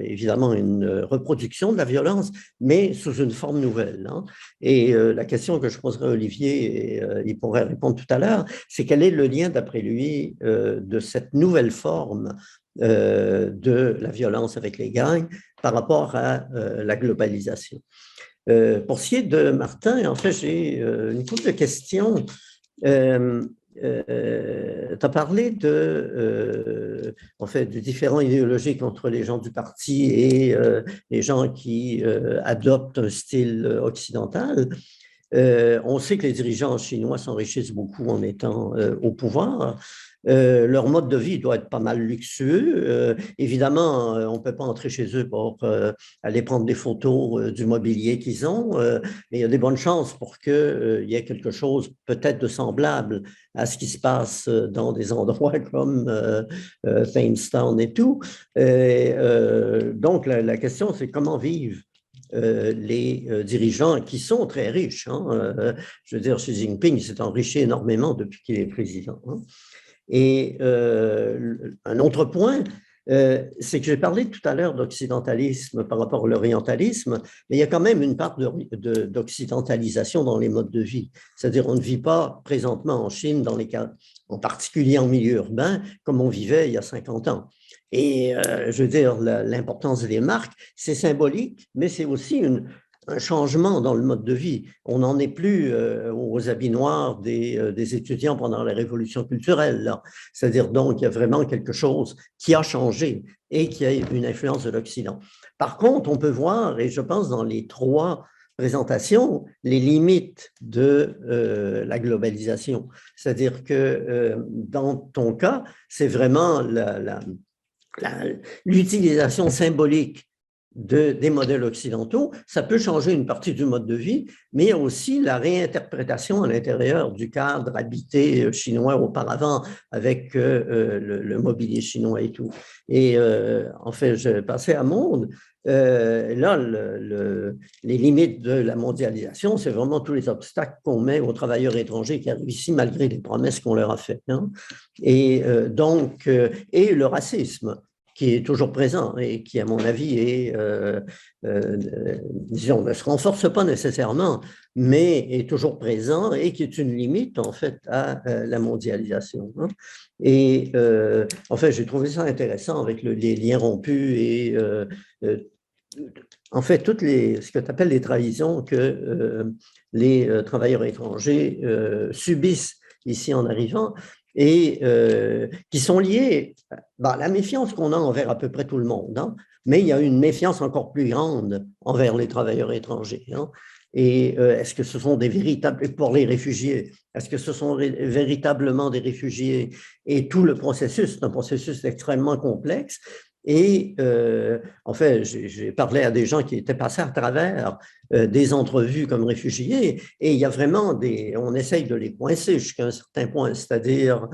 évidemment une reproduction de la violence, mais sous une forme nouvelle. Hein. Et la question que je poserai à Olivier, et il pourrait répondre tout à l'heure, c'est quel est le lien, d'après lui, de cette nouvelle forme de la violence avec les gangs par rapport à la globalisation. Pour ce qui est de Martin, en fait, j'ai une couple de questions. Tu as parlé en fait, de différents idéologiques entre les gens du parti et les gens qui adoptent un style occidental. On sait que les dirigeants chinois s'enrichissent beaucoup en étant au pouvoir. Leur mode de vie doit être pas mal luxueux. Évidemment, on ne peut pas entrer chez eux pour aller prendre des photos du mobilier qu'ils ont, mais il y a des bonnes chances pour qu'il y ait quelque chose peut-être de semblable à ce qui se passe dans des endroits comme Thamestown et tout. Donc, la question, c'est comment vivre les dirigeants qui sont très riches. Hein. Je veux dire, Xi Jinping s'est enrichi énormément depuis qu'il est président. Hein. Et un autre point, c'est que j'ai parlé tout à l'heure d'occidentalisme par rapport à l'orientalisme, mais il y a quand même une part d'occidentalisation dans les modes de vie. C'est-à-dire, on ne vit pas présentement en Chine, en particulier en milieu urbain, comme on vivait il y a 50 ans. Et je veux dire, l'importance des marques, c'est symbolique, mais c'est aussi un changement dans le mode de vie. On n'en est plus aux habits noirs des étudiants pendant la révolution culturelle. C'est-à-dire, donc, il y a vraiment quelque chose qui a changé et qui a une influence de l'Occident. Par contre, on peut voir, et je pense dans les 3 présentations, les limites de la globalisation. C'est-à-dire que dans ton cas, c'est vraiment l'utilisation symbolique des modèles occidentaux. Ça peut changer une partie du mode de vie, mais il y a aussi la réinterprétation à l'intérieur du cadre habité chinois auparavant avec le mobilier chinois et tout. Et en fait, je passais à Monde. Là, les limites de la mondialisation, c'est vraiment tous les obstacles qu'on met aux travailleurs étrangers qui arrivent ici malgré les promesses qu'on leur a faites. Hein. Et donc, et le racisme qui est toujours présent et qui, à mon avis, disons, ne se renforce pas nécessairement, mais est toujours présent et qui est une limite, en fait, à la mondialisation. Hein. Et en fait, j'ai trouvé ça intéressant avec les liens rompus et en fait, ce que tu appelles les trahisons que les travailleurs étrangers subissent ici en arrivant et qui sont liées à la méfiance qu'on a envers à peu près tout le monde. Hein, mais il y a une méfiance encore plus grande envers les travailleurs étrangers. Hein, et est-ce que ce sont des véritables, pour les réfugiés, est-ce que ce sont véritablement des réfugiés? Et tout le processus, c'est un processus extrêmement complexe. Et en fait, j'ai parlé à des gens qui étaient passés à travers des entrevues comme réfugiés et il y a vraiment on essaye de les coincer jusqu'à un certain point, c'est-à-dire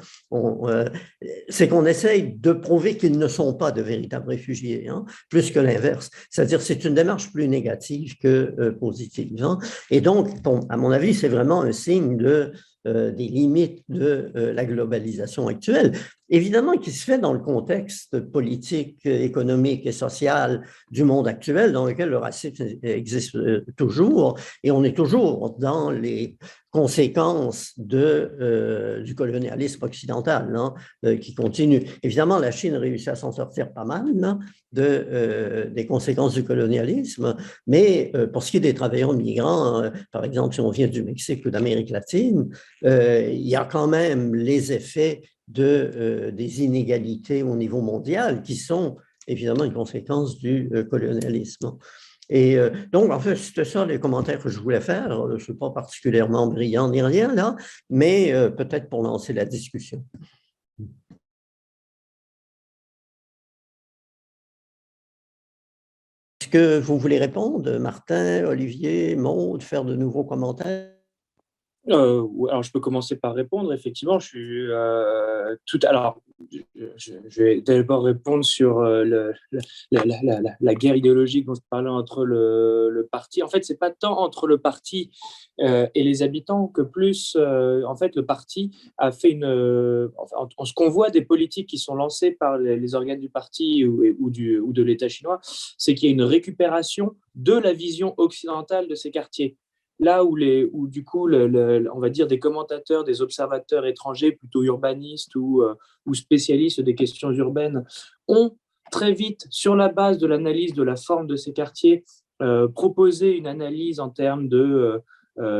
c'est qu'on essaye de prouver qu'ils ne sont pas de véritables réfugiés, hein, plus que l'inverse. C'est-à-dire c'est une démarche plus négative que positive. Hein. Et donc, à mon avis, c'est vraiment un signe des limites de la globalisation actuelle, évidemment qui se fait dans le contexte politique, économique et social du monde actuel dans lequel le racisme existe toujours et on est toujours dans les conséquences du colonialisme occidental hein, qui continue. Évidemment, la Chine réussit à s'en sortir pas mal hein, des conséquences du colonialisme, mais pour ce qui est des travailleurs migrants, par exemple, si on vient du Mexique ou d'Amérique latine, il y a quand même les effets des inégalités au niveau mondial qui sont évidemment une conséquence du colonialisme. Et donc, en fait, c'était ça les commentaires que je voulais faire. Je ne suis pas particulièrement brillant ni rien là, mais peut-être pour lancer la discussion. Est-ce que vous voulez répondre, Martin, Olivier, Maude, faire de nouveaux commentaires? Alors, je peux commencer par répondre. Effectivement, je suis tout. Alors, je vais d'abord répondre sur la guerre idéologique dont je parlais entre le parti. En fait, c'est pas tant entre le parti et les habitants que plus, en fait, le parti a fait ce qu'on voit des politiques qui sont lancées par les organes du parti ou de l'État chinois, c'est qu'il y a une récupération de la vision occidentale de ces quartiers. Là où du coup, on va dire des commentateurs, des observateurs étrangers, plutôt urbanistes ou spécialistes des questions urbaines, ont très vite, sur la base de l'analyse de la forme de ces quartiers, proposé une analyse en termes de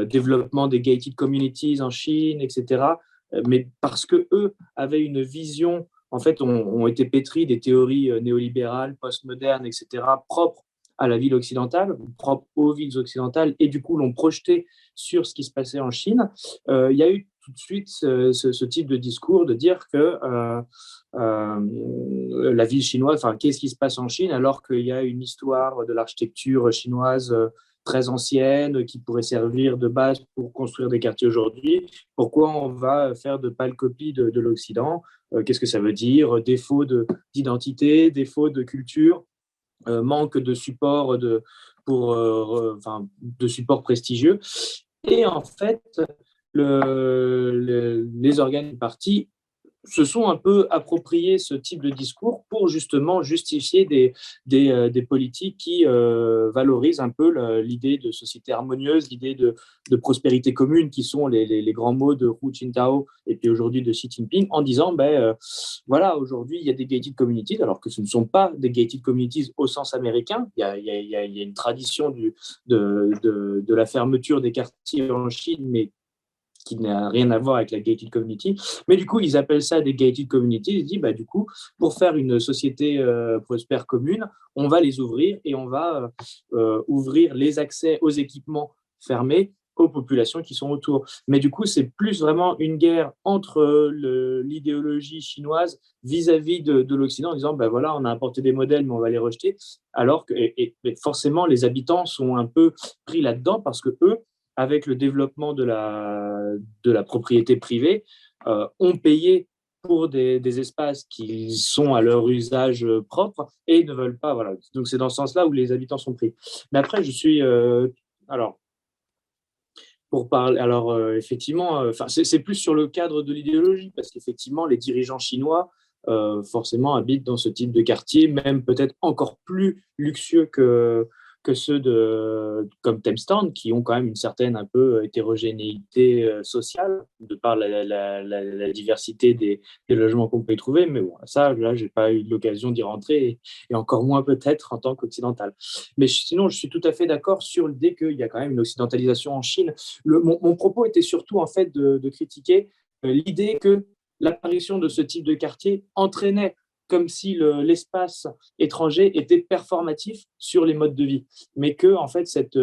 développement des gated communities en Chine, etc. Mais parce que eux avaient une vision, en fait, ont été pétris des théories néolibérales, postmodernes, etc., propres à la ville occidentale, propre aux villes occidentales, et du coup l'ont projeté sur ce qui se passait en Chine, il y a eu tout de suite ce type de discours de dire que la ville chinoise, enfin, qu'est-ce qui se passe en Chine alors qu'il y a une histoire de l'architecture chinoise très ancienne qui pourrait servir de base pour construire des quartiers aujourd'hui. Pourquoi on va faire de pâles copies de l'Occident? Qu'est-ce que ça veut dire? Défaut d'identité, défaut de culture, manque de support de support prestigieux. Et en fait, les organes du parti se sont un peu appropriés ce type de discours pour justement justifier des politiques qui valorisent un peu l'idée de société harmonieuse, l'idée de prospérité commune, qui sont les grands mots de Hu Jintao et puis aujourd'hui de Xi Jinping, en disant, voilà, aujourd'hui, il y a des gated communities, alors que ce ne sont pas des gated communities au sens américain. Il y a une tradition de la fermeture des quartiers en Chine, mais qui n'a rien à voir avec la gated community. Mais du coup, ils appellent ça des gated communities. Ils disent, du coup, pour faire une société prospère commune, on va les ouvrir et on va ouvrir les accès aux équipements fermés aux populations qui sont autour. Mais du coup, c'est plus vraiment une guerre entre l'idéologie chinoise vis-à-vis de l'Occident, en disant, voilà, on a importé des modèles, mais on va les rejeter. Alors que et forcément, les habitants sont un peu pris là-dedans parce que eux, avec le développement de la propriété privée, ont payé pour des espaces qui sont à leur usage propre et ne veulent pas. Voilà. Donc, c'est dans ce sens-là où les habitants sont pris. Mais après, je suis. Alors, pour parler. Alors, effectivement, c'est plus sur le cadre de l'idéologie, parce qu'effectivement, les dirigeants chinois, forcément, habitent dans ce type de quartier, même peut-être encore plus luxueux que ceux comme Thamestown, qui ont quand même une certaine un peu hétérogénéité sociale, de par la diversité des logements qu'on peut y trouver. Mais bon, ça, là, je n'ai pas eu l'occasion d'y rentrer, et encore moins peut-être en tant qu'occidental. Mais sinon, je suis tout à fait d'accord sur l'idée qu'il y a quand même une occidentalisation en Chine. Mon propos était surtout en fait de critiquer l'idée que l'apparition de ce type de quartier entraînait comme si l'espace étranger était performatif sur les modes de vie, mais que en fait cette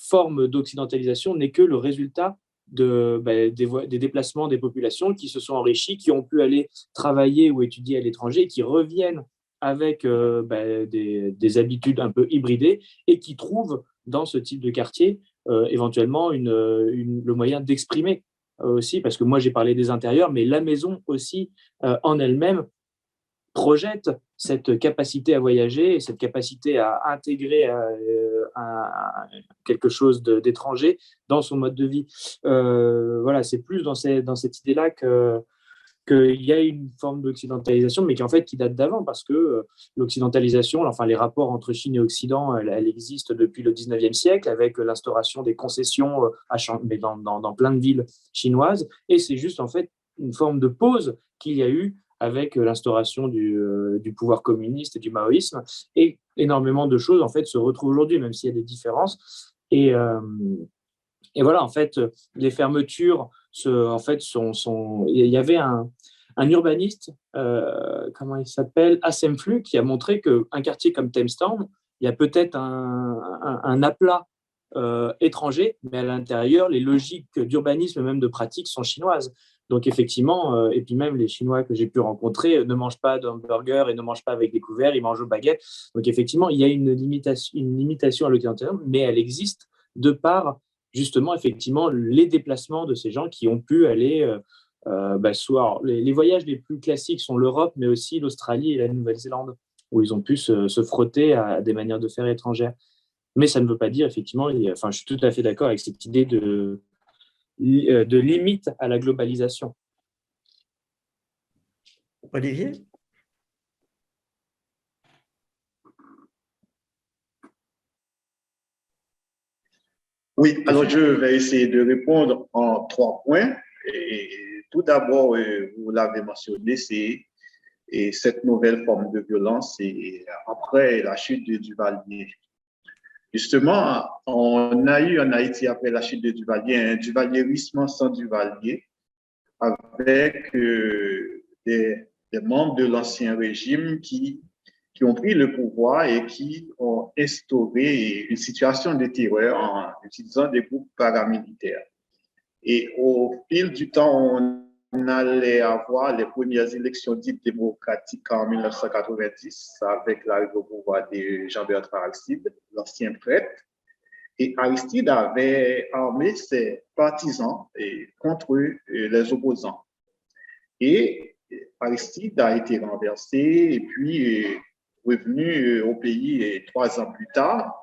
forme d'occidentalisation n'est que le résultat des déplacements des populations qui se sont enrichies, qui ont pu aller travailler ou étudier à l'étranger, qui reviennent avec des habitudes un peu hybridées et qui trouvent dans ce type de quartier éventuellement le moyen d'exprimer aussi, parce que moi j'ai parlé des intérieurs, mais la maison aussi en elle-même projette cette capacité à voyager et cette capacité à intégrer quelque chose d'étranger dans son mode de vie. Voilà, c'est plus dans cette idée-là qu'il y a une forme d'occidentalisation, mais qui date d'avant, parce que l'occidentalisation, enfin les rapports entre Chine et Occident, elle existe depuis le 19e siècle, avec l'instauration des concessions mais dans plein de villes chinoises, et c'est juste en fait une forme de pause qu'il y a eu avec l'instauration du pouvoir communiste et du maoïsme, et énormément de choses en fait se retrouvent aujourd'hui, même s'il y a des différences. Et voilà, en fait, les fermetures, en fait, il y avait un urbaniste, comment il s'appelle, Assemflu, qui a montré qu'un quartier comme Thamestown, il y a peut-être un aplat étranger, mais à l'intérieur, les logiques d'urbanisme, même de pratique, sont chinoises. Donc effectivement, et puis même les Chinois que j'ai pu rencontrer ne mangent pas d'hamburger et ne mangent pas avec des couverts, ils mangent aux baguettes. Donc effectivement, il y a une limitation à l'occidental, mais elle existe de par justement, effectivement, les déplacements de ces gens qui ont pu aller soit les voyages les plus classiques sont l'Europe, mais aussi l'Australie et la Nouvelle-Zélande, où ils ont pu se frotter à des manières de faire étrangères. Mais ça ne veut pas dire, effectivement, je suis tout à fait d'accord avec cette idée de limite à la globalisation. Olivier? Oui, alors je vais essayer de répondre en 3 points. Et tout d'abord, vous l'avez mentionné, c'est cette nouvelle forme de violence et après la chute de Duvalier. Justement, on a eu en Haïti, après la chute de Duvalier, un duvalierisme sans Duvalier, avec des membres de l'ancien régime qui ont pris le pouvoir et qui ont instauré une situation de terreur en utilisant des groupes paramilitaires. Et au fil du temps, on allait avoir les premières élections dites démocratiques en 1990 avec l'arrivée au pouvoir de Jean-Bertrand Aristide, l'ancien prêtre. Et Aristide avait armé ses partisans contre les opposants. Et Aristide a été renversé et puis revenu au pays 3 ans plus tard.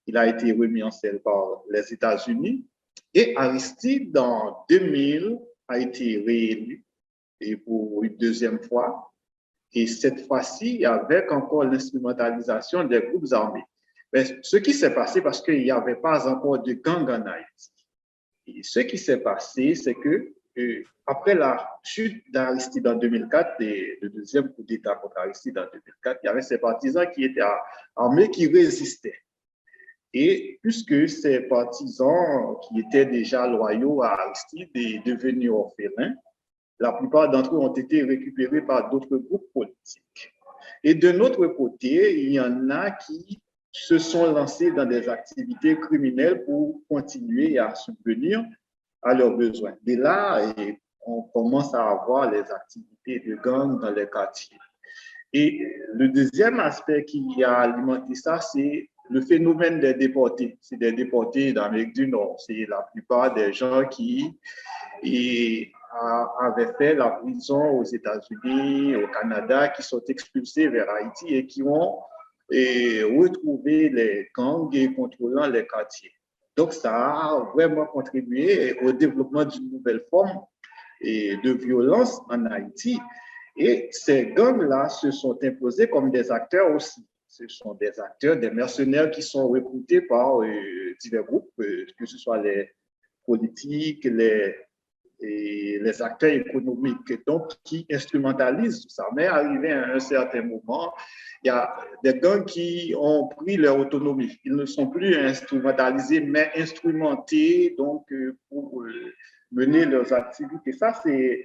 Il a été remis en selle par les États-Unis. Et Aristide, en 2000, a été réélu et pour une 2e fois. Et cette fois-ci, avec encore l'instrumentalisation des groupes armés. Mais ce qui s'est passé, parce qu'il n'y avait pas encore de gang en Haïti. Et ce qui s'est passé, c'est que après la chute d'Aristide en 2004, et le 2e coup d'État contre Aristide en 2004, il y avait ces partisans qui étaient armés, qui résistaient. Et puisque ces partisans qui étaient déjà loyaux à Aristide et devenus orphelins, la plupart d'entre eux ont été récupérés par d'autres groupes politiques. Et de notre côté, il y en a qui se sont lancés dans des activités criminelles pour continuer à subvenir à leurs besoins. Et là, on commence à avoir les activités de gang dans les quartiers. Et le deuxième aspect qui a alimenté ça, c'est le phénomène des déportés. C'est des déportés d'Amérique du Nord. C'est la plupart des gens qui avaient fait la prison aux États-Unis, au Canada, qui sont expulsés vers Haïti et qui ont retrouvé les gangs et contrôlant les quartiers. Donc, ça a vraiment contribué au développement d'une nouvelle forme de violence en Haïti. Et ces gangs-là se sont imposés comme des acteurs aussi. Ce sont des acteurs, des mercenaires qui sont recrutés par divers groupes, que ce soit les politiques, les acteurs économiques, donc qui instrumentalisent tout ça. Mais arrivé à un certain moment, il y a des gangs qui ont pris leur autonomie. Ils ne sont plus instrumentalisés, mais instrumentés donc, pour mener leurs activités. Ça, c'est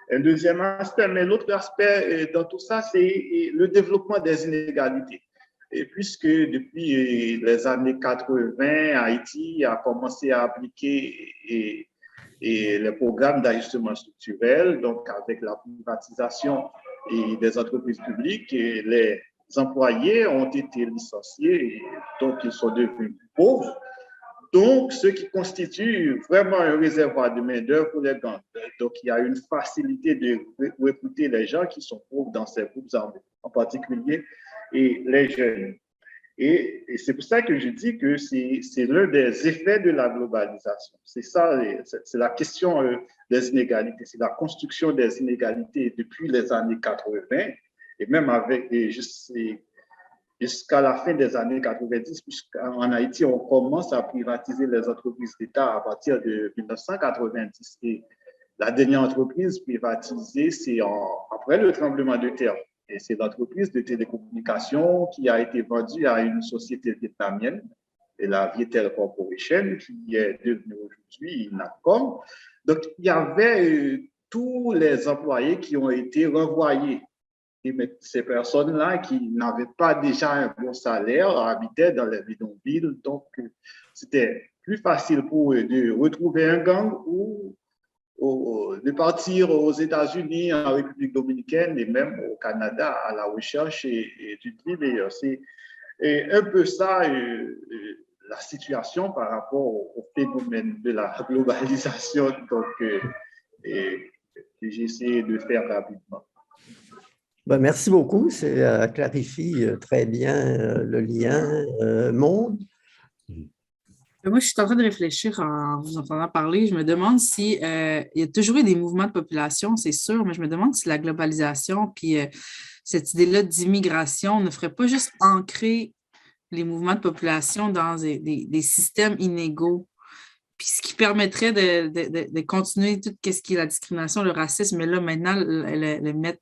un deuxième aspect. Mais l'autre aspect dans tout ça, c'est le développement des inégalités. Et puisque depuis les années 80, Haïti a commencé à appliquer et les programmes d'ajustement structurel, donc avec la privatisation des entreprises publiques, et les employés ont été licenciés, et donc ils sont devenus pauvres. Donc, ce qui constitue vraiment un réservoir de main-d'œuvre pour les gangs. Donc, il y a une facilité de recruter les gens qui sont pauvres dans ces groupes armés, en particulier et les jeunes. Et c'est pour ça que je dis que c'est l'un des effets de la globalisation. C'est ça, c'est la question des inégalités, c'est la construction des inégalités depuis les années 80 et même avec jusqu'à la fin des années 90, puisqu'en Haïti, on commence à privatiser les entreprises d'État à partir de 1990. Et la dernière entreprise privatisée, c'est après le tremblement de terre. Et c'est l'entreprise de télécommunications qui a été vendue à une société vietnamienne, la Vietel Corporation, qui est devenue aujourd'hui Nacom. Donc, il y avait tous les employés qui ont été renvoyés. Et ces personnes-là qui n'avaient pas déjà un bon salaire habitaient dans les bidonvilles. Donc, c'était plus facile pour eux de retrouver un gang ou de partir aux États-Unis, en République dominicaine et même au Canada à la recherche d'une vie meilleure. C'est un peu ça la situation par rapport au phénomène de la globalisation. Donc, j'ai essayé de faire rapidement. Ben, merci beaucoup. Ça clarifie très bien le lien. Maude? Moi, je suis en train de réfléchir en vous entendant parler. Je me demande si il y a toujours eu des mouvements de population, c'est sûr, mais je me demande si la globalisation puis cette idée-là d'immigration ne ferait pas juste ancrer les mouvements de population dans des systèmes inégaux. Puis ce qui permettrait de continuer tout ce qui est la discrimination, le racisme, mais là, maintenant, le mettre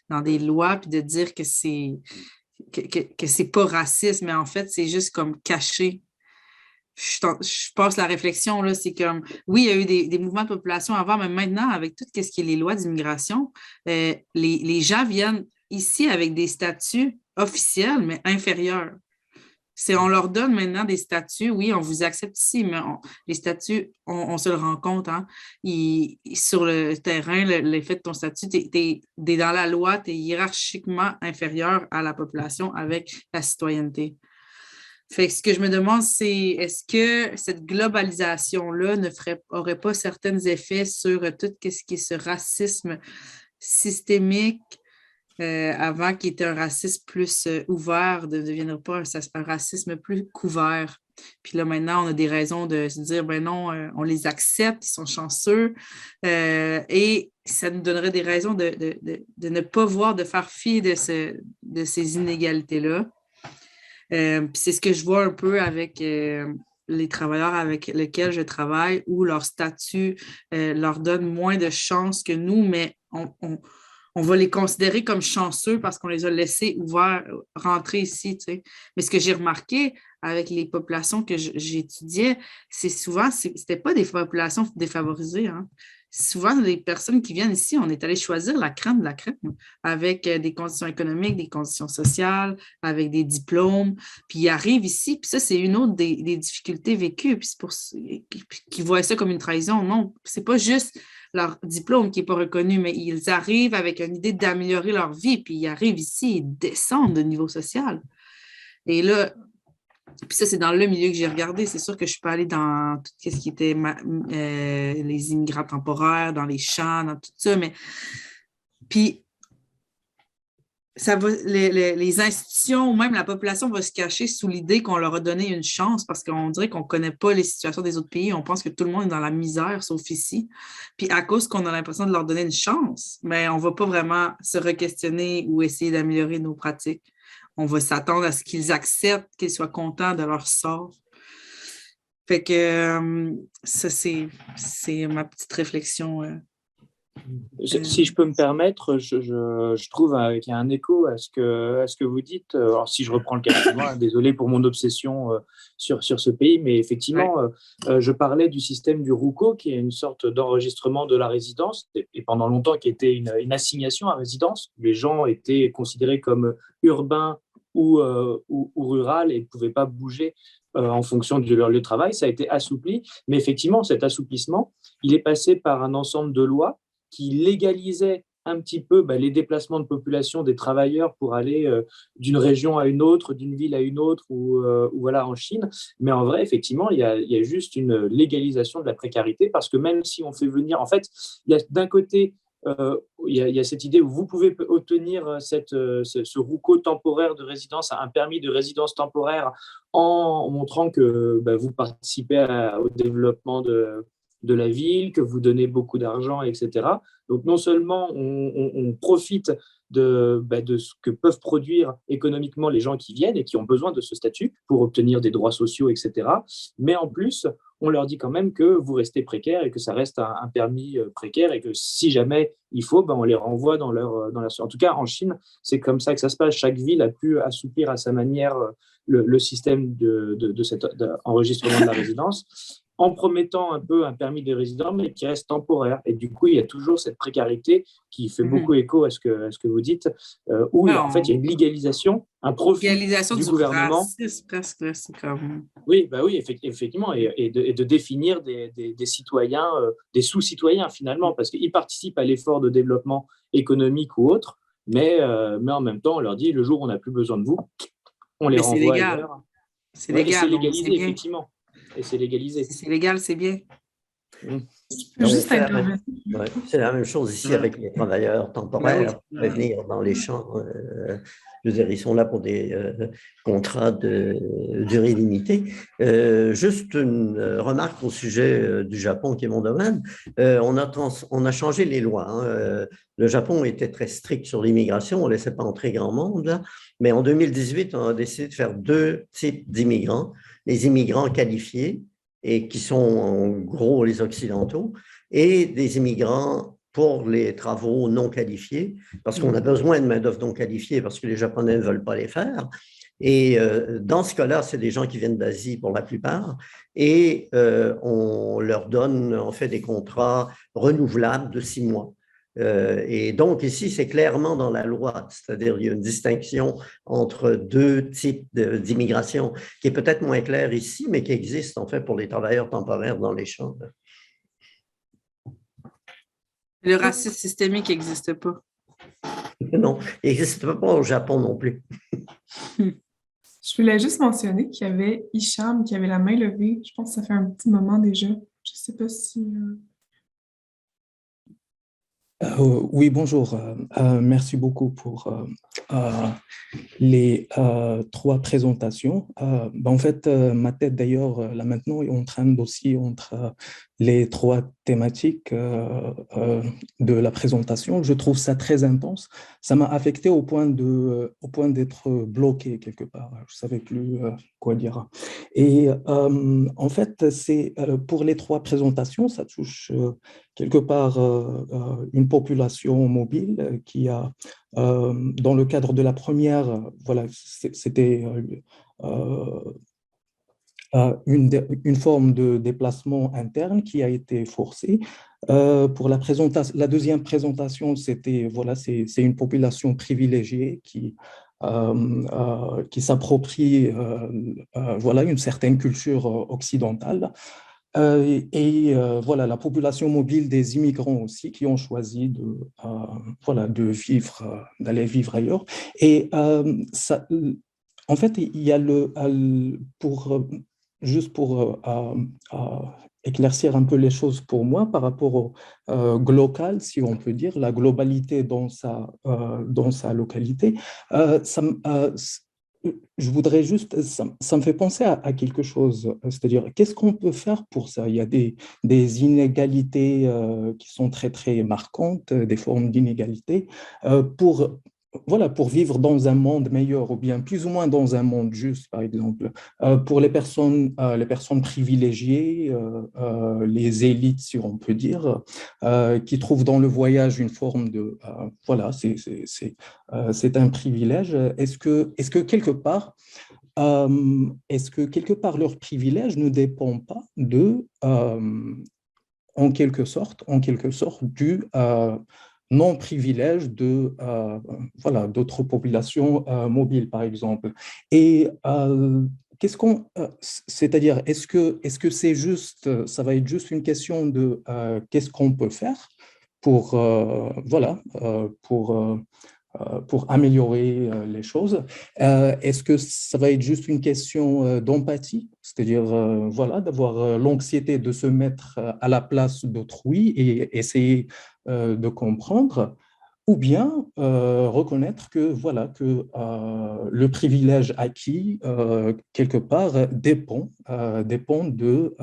dans des lois, puis de dire que c'est pas raciste, mais en fait, c'est juste comme caché. Je passe la réflexion, là, c'est comme, oui, il y a eu des mouvements de population avant, mais maintenant, avec tout ce qui est les lois d'immigration, les gens viennent ici avec des statuts officiels, mais inférieurs. On leur donne maintenant des statuts, oui, on vous accepte ici, mais les statuts, on se le rend compte, hein, sur le terrain, l'effet de ton statut, tu es dans la loi, tu es hiérarchiquement inférieur à la population avec la citoyenneté. Fait que ce que je me demande, c'est est-ce que cette globalisation-là aurait pas certains effets sur tout ce qui est ce racisme systémique avant qu'il était un racisme plus ouvert, ne deviendrait pas un racisme plus couvert. Puis là, maintenant, on a des raisons de se dire, ben non, on les accepte, ils sont chanceux. Et ça nous donnerait des raisons de ne pas voir, de faire fi de ces inégalités-là. Puis c'est ce que je vois un peu avec les travailleurs avec lesquels je travaille, où leur statut leur donne moins de chance que nous, mais on va les considérer comme chanceux parce qu'on les a laissés ouverts, rentrer ici, tu sais. Mais ce que j'ai remarqué avec les populations que j'étudiais, c'est souvent, c'était pas des populations défavorisées, hein. Souvent, les personnes qui viennent ici, on est allé choisir la crème de la crème avec des conditions économiques, des conditions sociales, avec des diplômes. Puis ils arrivent ici, puis ça, c'est une autre des difficultés vécues. Puis c'est pour qu'ils voient ça comme une trahison. Non, c'est pas juste leur diplôme qui n'est pas reconnu, mais ils arrivent avec une idée d'améliorer leur vie, puis ils arrivent ici et descendent de niveau social. Et là, puis ça, c'est dans le milieu que j'ai regardé. C'est sûr que je suis pas allée dans tout ce qui était les immigrants temporaires, dans les champs, dans tout ça, mais puis ça va, les institutions ou même la population va se cacher sous l'idée qu'on leur a donné une chance parce qu'on dirait qu'on ne connaît pas les situations des autres pays. On pense que tout le monde est dans la misère, sauf ici. Puis à cause qu'on a l'impression de leur donner une chance, mais on ne va pas vraiment se re-questionner ou essayer d'améliorer nos pratiques. On va s'attendre à ce qu'ils acceptent, qu'ils soient contents de leur sort. Fait que ça, c'est ma petite réflexion. Si je peux me permettre, je trouve qu'il y a un écho à ce que vous dites. Alors, si je reprends le cas de moi, désolé pour mon obsession sur ce pays, mais effectivement, je parlais du système du RUCO, qui est une sorte d'enregistrement de la résidence, et pendant longtemps qui était une assignation à résidence. Les gens étaient considérés comme urbains ou rural et ne pouvaient pas bouger en fonction de leur lieu de travail. Ça a été assoupli, mais effectivement, cet assouplissement, il est passé par un ensemble de lois qui légalisait un petit peu les déplacements de population des travailleurs pour aller d'une région à une autre, d'une ville à une autre, ou voilà, en Chine. Mais en vrai, effectivement, il y a juste une légalisation de la précarité parce que même si on fait venir, en fait, il y a d'un côté, il y a cette idée où vous pouvez obtenir ce RUCO temporaire de résidence, un permis de résidence temporaire en montrant que vous participez au développement de la ville, que vous donnez beaucoup d'argent, etc. Donc, non seulement on profite de ce que peuvent produire économiquement les gens qui viennent et qui ont besoin de ce statut pour obtenir des droits sociaux, etc. Mais en plus, on leur dit quand même que vous restez précaire et que ça reste un permis précaire et que si jamais il faut, on les renvoie dans leur... En tout cas, en Chine, c'est comme ça que ça se passe. Chaque ville a pu assouplir à sa manière le système de cet enregistrement de la résidence, en promettant un peu un permis de résident, mais qui reste temporaire. Et du coup, il y a toujours cette précarité qui fait beaucoup écho à ce que vous dites, où en fait, il y a une légalisation, un profit du gouvernement. Racisme, presque, c'est comme... Oui, effectivement, et de définir des citoyens, des sous-citoyens finalement, parce qu'ils participent à l'effort de développement économique ou autre, mais en même temps, on leur dit, le jour où on n'a plus besoin de vous, on les renvoie ailleurs. C'est Ouais, et légal, c'est donc légalisé, c'est bien. effectivement. Et c'est légalisé. Si c'est légal, c'est bien. Juste C'est la intervenir. ouais, c'est la même chose ici avec les travailleurs temporaires qui peuvent venir dans les champs. Je veux dire, ils sont là pour des contrats de durée limitée. Juste une remarque au sujet du Japon, qui est mon domaine. On a changé les lois. Hein. Le Japon était très strict sur l'immigration, on ne laissait pas entrer grand monde. Là. Mais en 2018, on a décidé de faire deux types d'immigrants. Les immigrants qualifiés, et qui sont en gros les Occidentaux, et des immigrants pour les travaux non qualifiés, parce qu'on a besoin de main-d'œuvre non qualifiée, parce que les Japonais ne veulent pas les faire. Et dans ce cas-là, c'est des gens qui viennent d'Asie pour la plupart, et on leur donne, on fait des contrats renouvelables de 6 mois. Et donc, ici, c'est clairement dans la loi, c'est-à-dire il y a une distinction entre deux types d'immigration qui est peut-être moins claire ici, mais qui existe en fait pour les travailleurs temporaires dans les champs. Le racisme systémique n'existe pas. Non, il n'existe pas au Japon non plus. Je voulais juste mentionner qu'il y avait Hicham qui avait la main levée. Je pense que ça fait un petit moment déjà. Je ne sais pas si... Oui, bonjour. Merci beaucoup pour les 3 présentations. En fait, ma tête d'ailleurs, là maintenant, est en train d'osciller entre les 3 thématiques de la présentation. Je trouve ça très intense. Ça m'a affecté au point d'être bloqué quelque part. Je ne savais plus quoi dire. Et en fait, c'est pour les 3 présentations, ça touche quelque part une population mobile qui a, dans le cadre de la première, voilà, c'était une forme de déplacement interne qui a été forcée. Pour la deuxième présentation, c'était, voilà, c'est une population privilégiée qui s'approprie voilà, une certaine culture occidentale. Voilà, la population mobile des immigrants aussi qui ont choisi voilà, d'aller vivre ailleurs. Et ça, en fait, il y a juste pour éclaircir un peu les choses pour moi par rapport au local, si on peut dire, la globalité dans sa localité, je voudrais juste, ça me fait penser à quelque chose, c'est-à-dire qu'est-ce qu'on peut faire pour ça? Il y a des inégalités qui sont très, très marquantes, des formes d'inégalité, voilà, pour vivre dans un monde meilleur ou bien plus ou moins dans un monde juste, par exemple. Pour les personnes privilégiées, les élites, si on peut dire, qui trouvent dans le voyage une forme de... voilà, c'est un privilège. Est-ce que quelque part, leur privilège ne dépend pas en quelque sorte, du non-privilège voilà, d'autres populations mobiles, par exemple. Et c'est-à-dire, est-ce que c'est juste, ça va être juste une question de qu'est-ce qu'on peut faire pour, voilà, pour améliorer les choses. Est-ce que ça va être juste une question d'empathie, c'est-à-dire voilà, d'avoir l'anxiété de se mettre à la place d'autrui et essayer de comprendre, ou bien reconnaître que, voilà, que le privilège acquis, quelque part, dépend de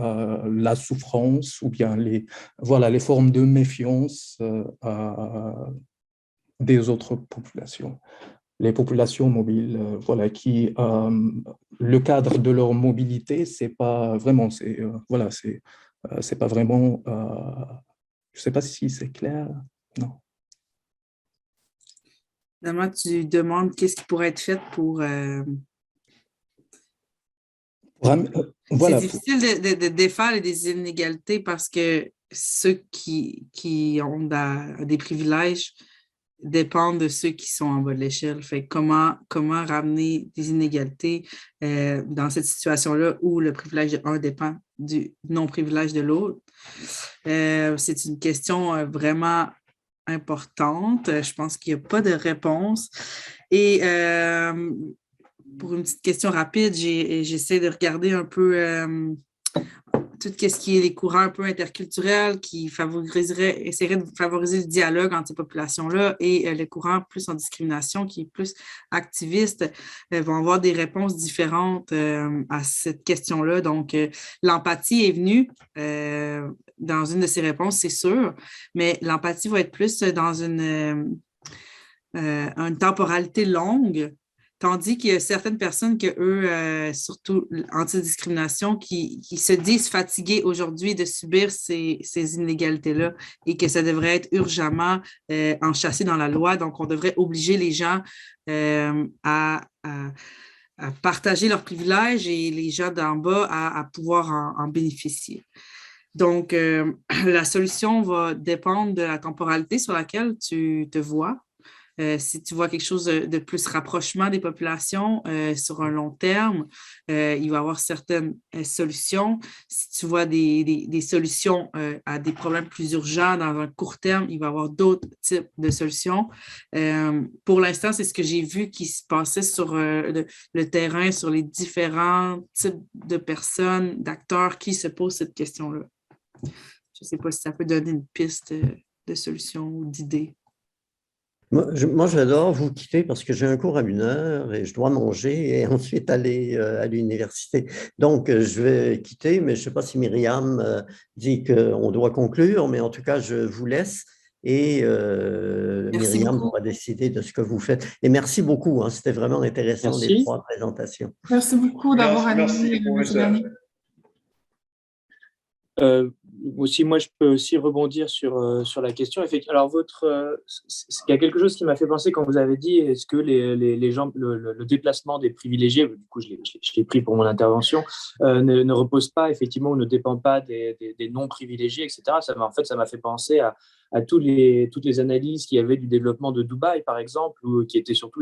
la souffrance ou bien voilà, les formes de méfiance des autres populations. Les populations mobiles, voilà, qui, le cadre de leur mobilité, c'est pas vraiment, voilà, c'est pas vraiment, je sais pas si c'est clair, non. Finalement, tu demandes qu'est-ce qui pourrait être fait pour... Voilà. C'est difficile de défaire des inégalités parce que ceux qui ont des privilèges dépendent de ceux qui sont en bas de l'échelle. Fait comment ramener des inégalités dans cette situation-là où le privilège de un dépend du non-privilège de l'autre? C'est une question vraiment importante. Je pense qu'il n'y a pas de réponse. Et pour une petite question rapide, j'essaie de regarder un peu tout ce qui est les courants un peu interculturels qui essaieraient de favoriser le dialogue entre ces populations-là et les courants plus en discrimination qui est plus activiste vont avoir des réponses différentes à cette question-là. Donc, l'empathie est venue dans une de ces réponses, c'est sûr, mais l'empathie va être plus dans une temporalité longue. Tandis qu'il y a certaines personnes que eux, surtout anti-discrimination, qui se disent fatiguées aujourd'hui de subir ces inégalités-là et que ça devrait être urgemment enchâssé dans la loi. Donc, on devrait obliger les gens à partager leurs privilèges et les gens d'en bas à pouvoir en bénéficier. Donc, la solution va dépendre de la temporalité sur laquelle tu te vois. Si tu vois quelque chose de plus rapprochement des populations sur un long terme, il va y avoir certaines solutions. Si tu vois des solutions à des problèmes plus urgents dans un court terme, il va y avoir d'autres types de solutions. Pour l'instant, c'est ce que j'ai vu qui se passait sur le terrain, sur les différents types de personnes, d'acteurs qui se posent cette question-là. Je ne sais pas si ça peut donner une piste de solution ou d'idée. Moi, j'adore vous quitter parce que j'ai un cours à 1h et je dois manger et ensuite aller à l'université. Donc, je vais quitter, mais je ne sais pas si Myriam dit qu'on doit conclure, mais en tout cas, je vous laisse et Myriam pourra décider de ce que vous faites. Et merci beaucoup, hein, c'était vraiment intéressant les 3 présentations. Merci beaucoup d'avoir animé. Aussi, moi, je peux aussi rebondir sur la question. Alors, il y a quelque chose qui m'a fait penser quand vous avez dit est-ce que les gens, le déplacement des privilégiés, du coup, je l'ai pris pour mon intervention, ne repose pas effectivement ou ne dépend pas des non-privilégiés, etc. Ça m'a fait penser à toutes les analyses qu'il y avait du développement de Dubaï, par exemple, qui était surtout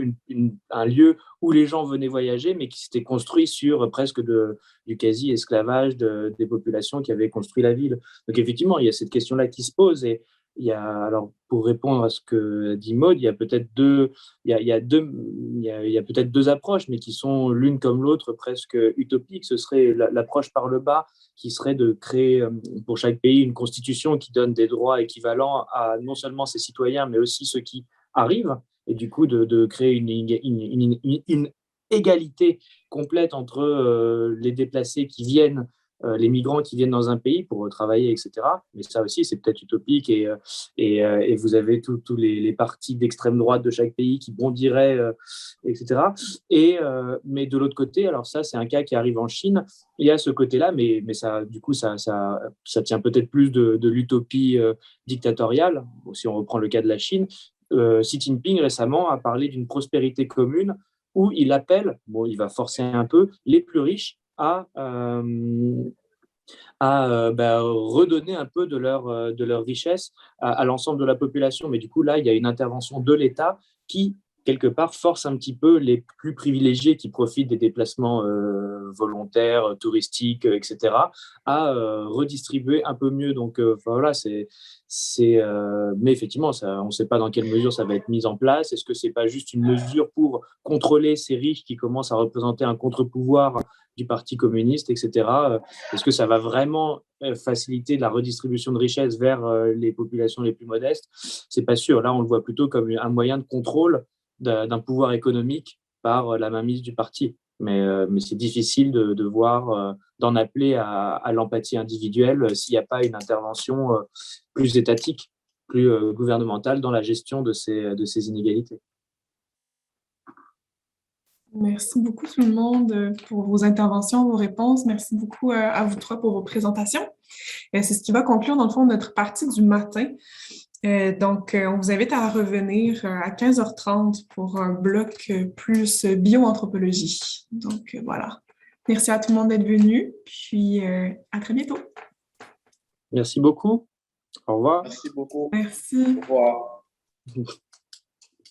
un lieu où les gens venaient voyager, mais qui s'était construit sur presque du quasi-esclavage des populations qui avaient construit la ville. Donc effectivement, il y a cette question-là qui se pose et alors pour répondre à ce que dit Maud, il y a peut-être deux approches, mais qui sont l'une comme l'autre presque utopiques. Ce serait l'approche par le bas, qui serait de créer pour chaque pays une constitution qui donne des droits équivalents à non seulement ses citoyens, mais aussi ceux qui arrivent, et du coup de créer une égalité complète entre les déplacés qui viennent, les migrants qui viennent dans un pays pour travailler, etc. Mais ça aussi, c'est peut-être utopique et vous avez tous les partis d'extrême droite de chaque pays qui bondiraient, etc. Mais de l'autre côté, alors ça, c'est un cas qui arrive en Chine. Il y a ce côté-là, mais ça, du coup, ça tient peut-être plus de l'utopie dictatoriale. Bon, si on reprend le cas de la Chine, Xi Jinping récemment a parlé d'une prospérité commune où il appelle, il va forcer un peu, les plus riches à redonner un peu de leur richesse à l'ensemble de la population. Mais du coup, là, il y a une intervention de l'État qui, quelque part, force un petit peu les plus privilégiés qui profitent des déplacements volontaires, touristiques, etc., à redistribuer un peu mieux. Donc, voilà, mais effectivement, on ne sait pas dans quelle mesure ça va être mis en place. Est-ce que ce n'est pas juste une mesure pour contrôler ces riches qui commencent à représenter un contre-pouvoir du Parti communiste, etc. Est-ce que ça va vraiment faciliter la redistribution de richesses vers les populations les plus modestes? C'est pas sûr. Là, on le voit plutôt comme un moyen de contrôle d'un pouvoir économique par la mainmise du parti. Mais c'est difficile de voir, d'en appeler à l'empathie individuelle s'il n'y a pas une intervention plus étatique, plus gouvernementale dans la gestion de ces inégalités. Merci beaucoup tout le monde pour vos interventions, vos réponses. Merci beaucoup à vous 3 pour vos présentations. C'est ce qui va conclure, dans le fond, notre partie du matin. Donc, on vous invite à revenir à 15h30 pour un bloc plus bioanthropologie. Donc, voilà. Merci à tout le monde d'être venu, puis à très bientôt. Merci beaucoup. Au revoir. Merci beaucoup. Merci. Au revoir.